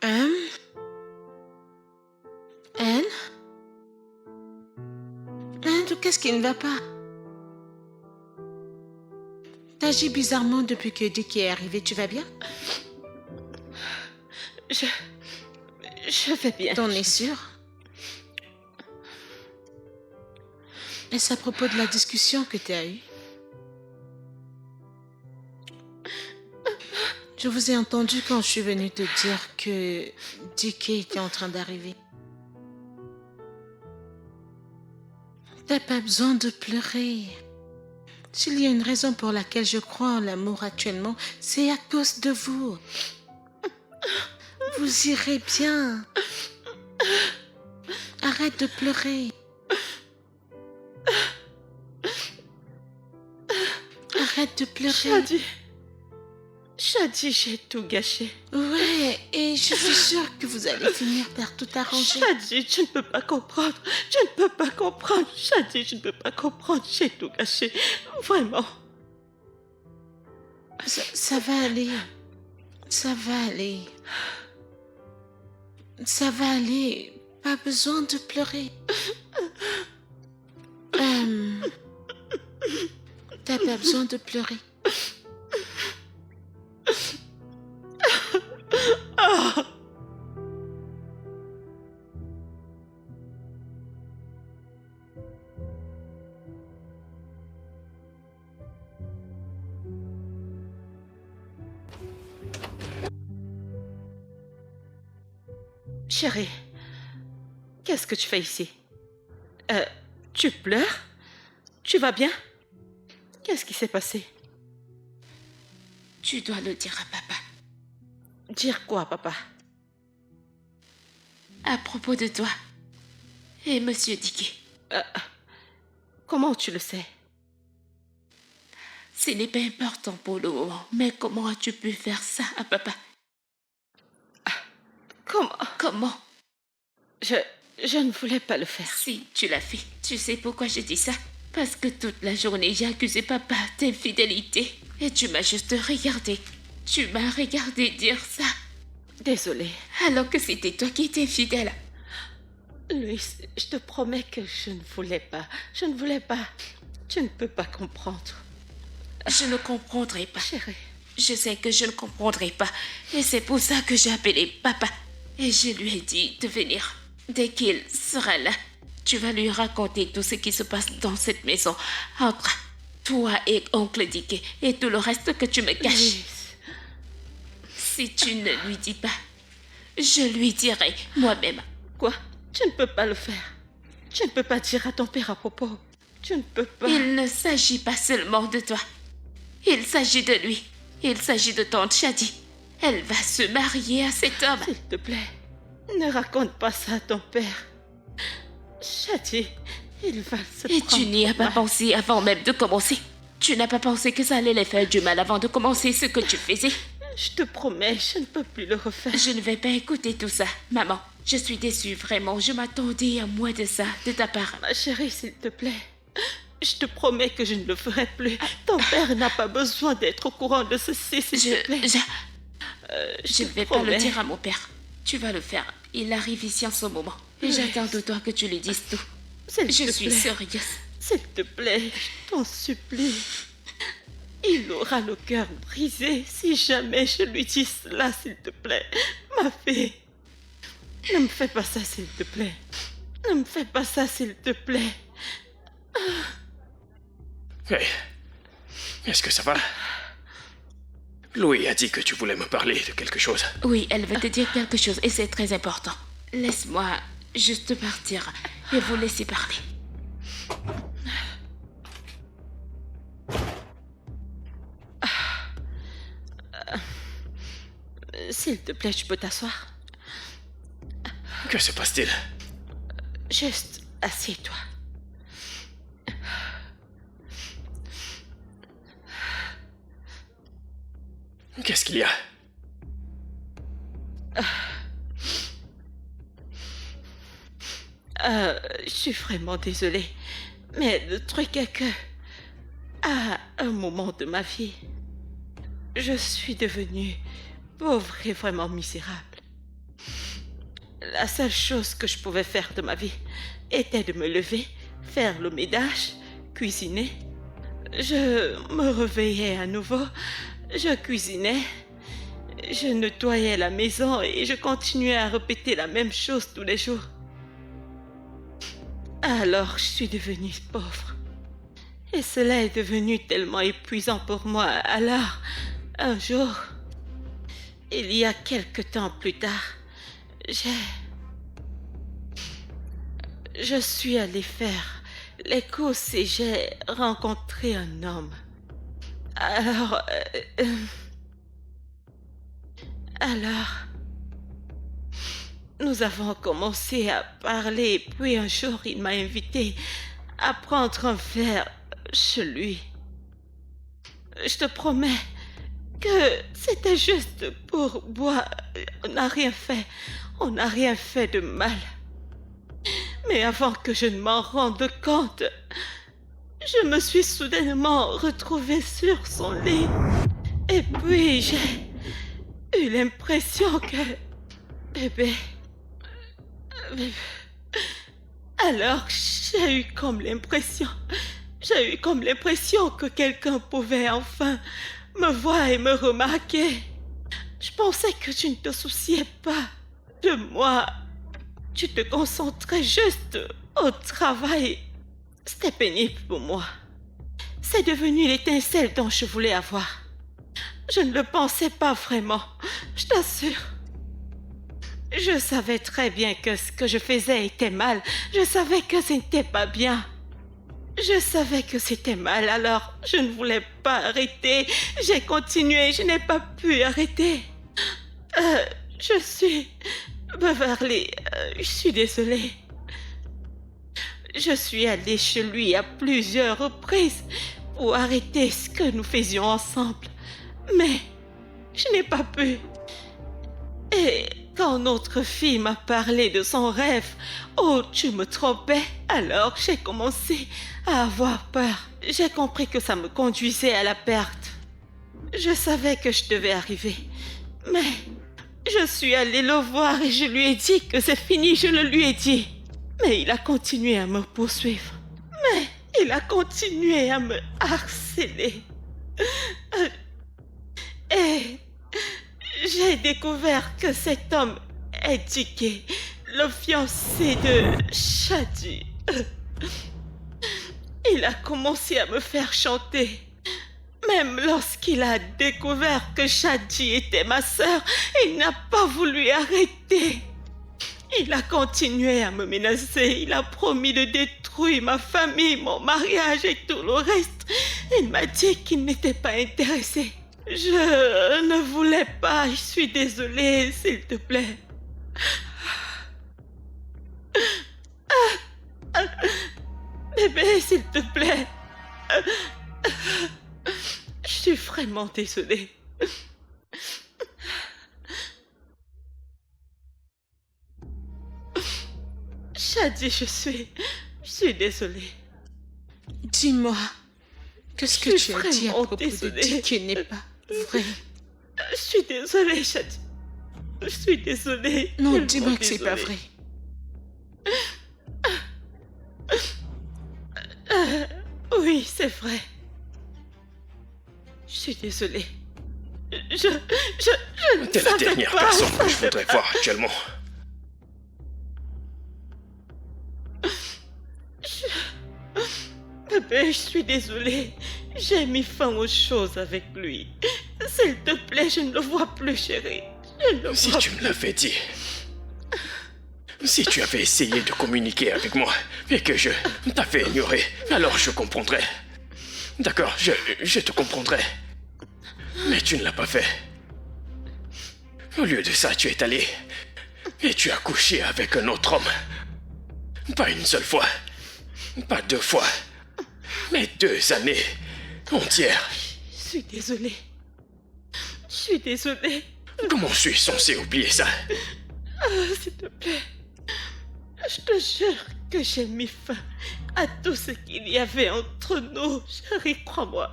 Anne? Anne, qu'est-ce qui ne va pas? T'agis bizarrement depuis que Dick est arrivé, tu vas bien? Je vais bien. T'en es sûre? Est-ce à propos de la discussion que tu as eue? Je vous ai entendu quand je suis venue te dire que Dick était en train d'arriver. T'as pas besoin de pleurer. S'il y a une raison pour laquelle je crois en l'amour actuellement, c'est à cause de vous. Vous irez bien. Arrête de pleurer. Arrête de pleurer. Shadi, j'ai tout gâché. Ouais, et je suis sûre que vous allez finir par tout arranger. Shadi, tu ne peux pas comprendre. Je ne peux pas comprendre. Shadi, je ne peux pas comprendre. J'ai tout gâché. Vraiment. Ça va aller. Ça va aller. Ça va aller. Pas besoin de pleurer. T'as pas besoin de pleurer. Chérie, qu'est-ce que tu fais ici? Tu pleures? Tu vas bien? Qu'est-ce qui s'est passé? Tu dois le dire à papa. Dire quoi, papa? À propos de toi et Monsieur Dickey. Comment tu le sais? Ce n'est pas important pour le moment, mais comment as-tu pu faire ça à papa? Comment? Je ne voulais pas le faire. Si, tu l'as fait. Tu sais pourquoi je dis ça? Parce que toute la journée, j'ai accusé papa d'infidélité. Et tu m'as juste regardé. Tu m'as regardé dire ça. Désolée. Alors que c'était toi qui étais fidèle. Louis, je te promets que je ne voulais pas. Je ne voulais pas. Tu ne peux pas comprendre. Je ne comprendrai pas. Chérie. Je sais que je ne comprendrai pas. Et c'est pour ça que j'ai appelé papa. Et je lui ai dit de venir. Dès qu'il sera là, tu vas lui raconter tout ce qui se passe dans cette maison. Entre toi et oncle Dickey et tout le reste que tu me caches. Louis. Si tu ne lui dis pas, je lui dirai moi-même. Quoi? Tu ne peux pas le faire. Tu ne peux pas dire à ton père à propos. Tu ne peux pas. Il ne s'agit pas seulement de toi. Il s'agit de lui. Il s'agit de tante Shadi. Elle va se marier à cet homme. S'il te plaît, ne raconte pas ça à ton père. Shadi, il va se Et prendre tu n'y as pas mal. pensé avant même de commencer. Tu n'as pas pensé que ça allait les faire du mal avant de commencer ce que tu faisais. Je te promets, je ne peux plus le refaire. Je ne vais pas écouter tout ça. Maman, je suis déçue, vraiment. Je m'attendais à moins de ça, de ta part. Ma chérie, s'il te plaît. Je te promets que je ne le ferai plus. Ton père n'a pas besoin d'être au courant de ceci, s'il te plaît. Je ne te vais pas le promets. dire à mon père. Tu vas le faire. Il arrive ici en ce moment. Et j'attends de toi que tu lui dises tout. S'il Je te suis plaît. sérieuse. S'il te plaît, je t'en supplie. Il aura le cœur brisé si jamais je lui dis cela, s'il te plaît. Ma fille, ne me fais pas ça, s'il te plaît. Ne me fais pas ça, s'il te plaît. Hey, est-ce que ça va? Louis a dit que tu voulais me parler de quelque chose. Oui, elle veut te dire quelque chose et c'est très important. Laisse-moi juste partir et vous laisser parler. S'il te plaît, tu peux t'asseoir? Que se passe-t-il? Juste, assieds-toi. Qu'est-ce qu'il y a? Je suis vraiment désolée. Mais le truc est que, à un moment de ma vie, je suis devenue pauvre et vraiment misérable. La seule chose que je pouvais faire de ma vie était de me lever, faire le ménage, cuisiner. Je me réveillais à nouveau, je cuisinais, je nettoyais la maison et je continuais à répéter la même chose tous les jours. Alors, je suis devenue pauvre. Et cela est devenu tellement épuisant pour moi. Alors, un jour, il y a quelque temps plus tard, je suis allée faire les courses et j'ai rencontré un homme. Alors, nous avons commencé à parler, puis un jour, il m'a invité à prendre un verre chez lui. Je te promets que c'était juste pour boire. On n'a rien fait. On n'a rien fait de mal. Mais avant que je ne m'en rende compte, je me suis soudainement retrouvée sur son lit. Et puis j'ai eu l'impression que... Bébé... Alors j'ai eu comme l'impression que quelqu'un pouvait enfin me voir et me remarquer. Je pensais que tu ne te souciais pas de moi. Tu te concentrais juste au travail. C'était pénible pour moi. C'est devenu l'étincelle dont je voulais avoir. Je ne le pensais pas vraiment, je t'assure. Je savais très bien que ce que je faisais était mal. Je savais que ce n'était pas bien. Je savais que c'était mal, alors je ne voulais pas arrêter. J'ai continué, je n'ai pas pu arrêter. Je suis... Beverly, je suis désolée. Je suis allée chez lui à plusieurs reprises pour arrêter ce que nous faisions ensemble. Mais je n'ai pas pu. Et quand notre fille m'a parlé de son rêve, oh, tu me trompais, alors j'ai commencé à avoir peur. J'ai compris que ça me conduisait à la perte. Je savais que je devais arriver, mais je suis allée le voir et je lui ai dit que c'est fini, je le lui ai dit. Mais il a continué à me poursuivre. Mais il a continué à me harceler. Et j'ai découvert que cet homme est Dicky, le fiancé de Shadi. Il a commencé à me faire chanter. Même lorsqu'il a découvert que Shadi était ma sœur, il n'a pas voulu arrêter. Il a continué à me menacer. Il a promis de détruire ma famille, mon mariage et tout le reste. Il m'a dit qu'il n'était pas intéressé. Je ne voulais pas. Je suis désolée, s'il te plaît. Bébé, s'il te plaît. Je suis vraiment désolée. Shadi, je suis désolée. Dis-moi, qu'est-ce que Je suis tu as dit à vraiment propos désolée. de Dicky n'est pas vrai? Je suis désolée, Shadi. Je suis désolée. Non, Tellement dis-moi que c'est pas désolée. vrai. Oui, c'est vrai. Je suis désolée. Je ne T'es la savais dernière pas, personne que je savais voudrais pas. voir actuellement. Bébé, je suis désolée. J'ai mis fin aux choses avec lui. S'il te plaît, je ne le vois plus, chérie. Je ne le Si vois tu me plus. l'avais dit. Si tu avais essayé de communiquer avec moi et que je t'avais ignoré, alors je comprendrais. D'accord, je te comprendrais. Mais tu ne l'as pas fait. Au lieu de ça, tu es allé et tu as couché avec un autre homme. Pas une seule fois, pas 2 fois, mais 2 années entières. Je suis désolée. Je suis désolée. Comment suis-je censé oublier ça? S'il te plaît. Je te jure que j'ai mis fin à tout ce qu'il y avait entre nous. Chérie, crois-moi.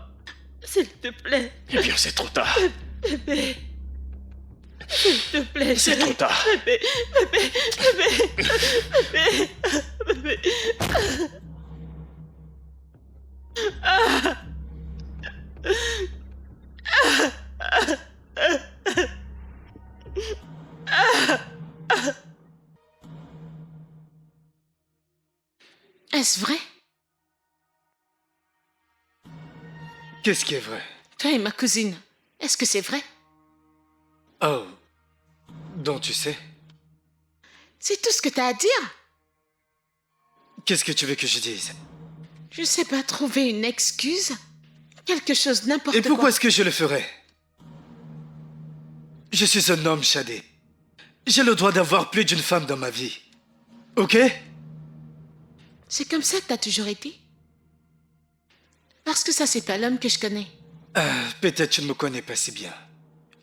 S'il te plaît, Eh bien, c'est trop tard. bébé. S'il te plaît, C'est chérie. trop tard. Bébé, bébé, bébé, bébé, bébé. Est-ce vrai? Qu'est-ce qui est vrai? Toi et ma cousine, est-ce que c'est vrai? Oh. Donc tu sais. C'est tout ce que t'as à dire? Qu'est-ce que tu veux que je dise? Je sais pas, trouver une excuse? Quelque chose, n'importe Et quoi. pourquoi est-ce que je le ferais? Je suis un homme, Shadé. J'ai le droit d'avoir plus d'une femme dans ma vie. Ok? C'est comme ça que t'as toujours été? Parce que ça, c'est pas l'homme que je connais. Peut-être tu ne me connais pas si bien.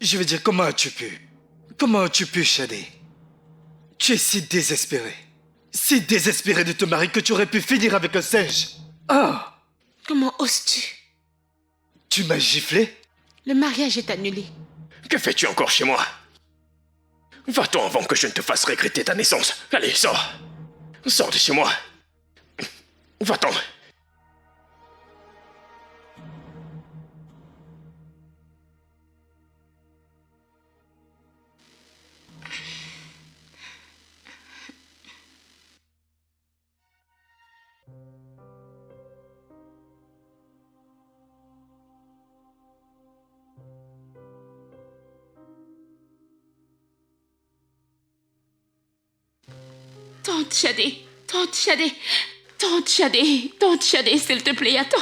Je veux dire, comment as-tu pu? Comment as-tu pu, Shadé? Tu es si désespéré. Si désespéré de te marier que tu aurais pu finir avec un singe. Ah! Comment oses-tu? Tu m'as giflé? Le mariage est annulé. Que fais-tu encore chez moi? Va-t'en avant que je ne te fasse regretter ta naissance. Allez, sors. Sors de chez moi. Va-t'en. Tante Shadé, Tante Shadé, Tante Shadé, Tante Shadé, s'il te plaît, attends.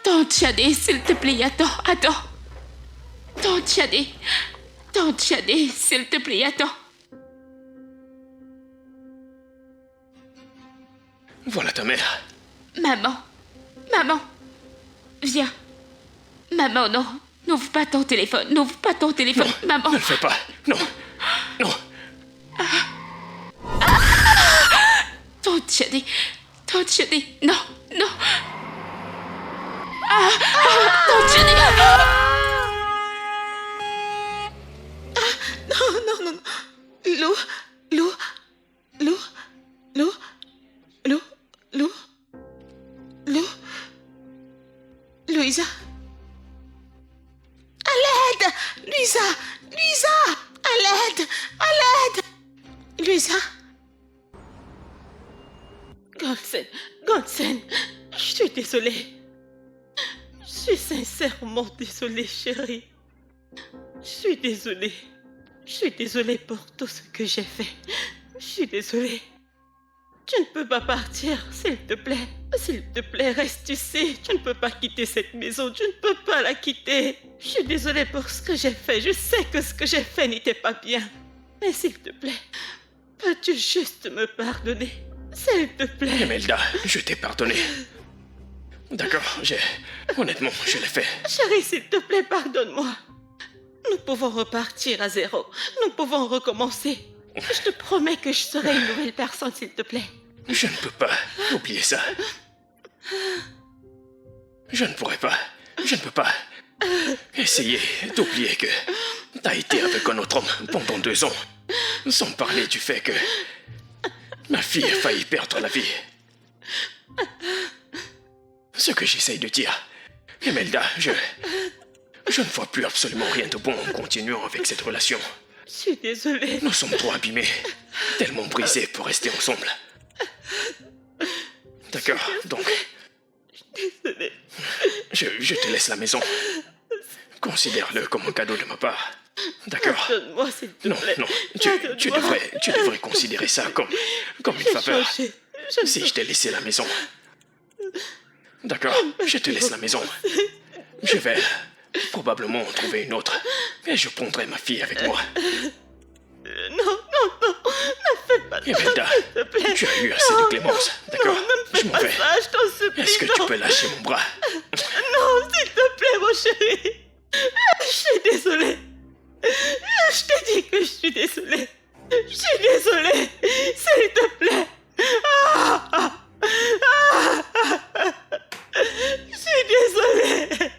Tante Shadé, s'il te plaît, attends. Tante Shadé, s'il te plaît, attends. Voilà ta mère. Maman, viens. Maman, non, n'ouvre pas ton téléphone, maman. Ne le fais pas. Non. Tante Shadé, non. Tante Shadé. Non. Lou. Louisa. À l'aide! Louisa! À l'aide! Louisa! Goldsen, je suis désolée. Je suis sincèrement désolée, chérie. Je suis désolée pour tout ce que j'ai fait. Je suis désolée. Tu ne peux pas partir, s'il te plaît. S'il te plaît, reste, tu sais. Tu ne peux pas quitter cette maison. Tu ne peux pas la quitter. Je suis désolée pour ce que j'ai fait. Je sais que ce que j'ai fait n'était pas bien. Mais s'il te plaît, peux-tu juste me pardonner? S'il te plaît. Imelda, je t'ai pardonné. D'accord, honnêtement, je l'ai fait. Chérie, s'il te plaît, pardonne-moi. Nous pouvons repartir à zéro. Nous pouvons recommencer. Je te promets que je serai une nouvelle personne, s'il te plaît. Je ne peux pas oublier ça. Je ne pourrais pas. Je ne peux pas essayer d'oublier que t'as été avec un autre homme pendant 2 ans, sans parler du fait que ma fille a failli perdre la vie. Ce que j'essaye de dire, Imelda, je ne vois plus absolument rien de bon en continuant avec cette relation. Je suis désolée. Nous sommes trop abîmés, tellement brisés pour rester ensemble. D'accord, donc... Désolée. Je te laisse la maison. Considère-le comme un cadeau de ma part. D'accord? Pardonne-moi, s'il te Non, plaît. tu devrais considérer ça comme une faveur. Si je t'ai laissé la maison. D'accord, je te laisse la maison. Je vais probablement en trouver une autre. Et je prendrai ma fille avec moi. Non, ne fais pas ça, Imelda, s'il te plaît. tu as eu assez de clémence. D'accord? Non, ne me Je fais m'en pas vais. ça, je t'en supplie. Est-ce que tu peux lâcher mon bras? Non, s'il te plaît, mon chéri. Je suis désolée. Je t'ai dit que je suis désolée. Je suis désolée. S'il te plaît. Je suis désolée.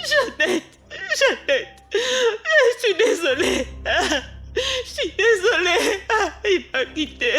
Jeannette. Je suis désolée. Je suis désolée. Il m'a quitté.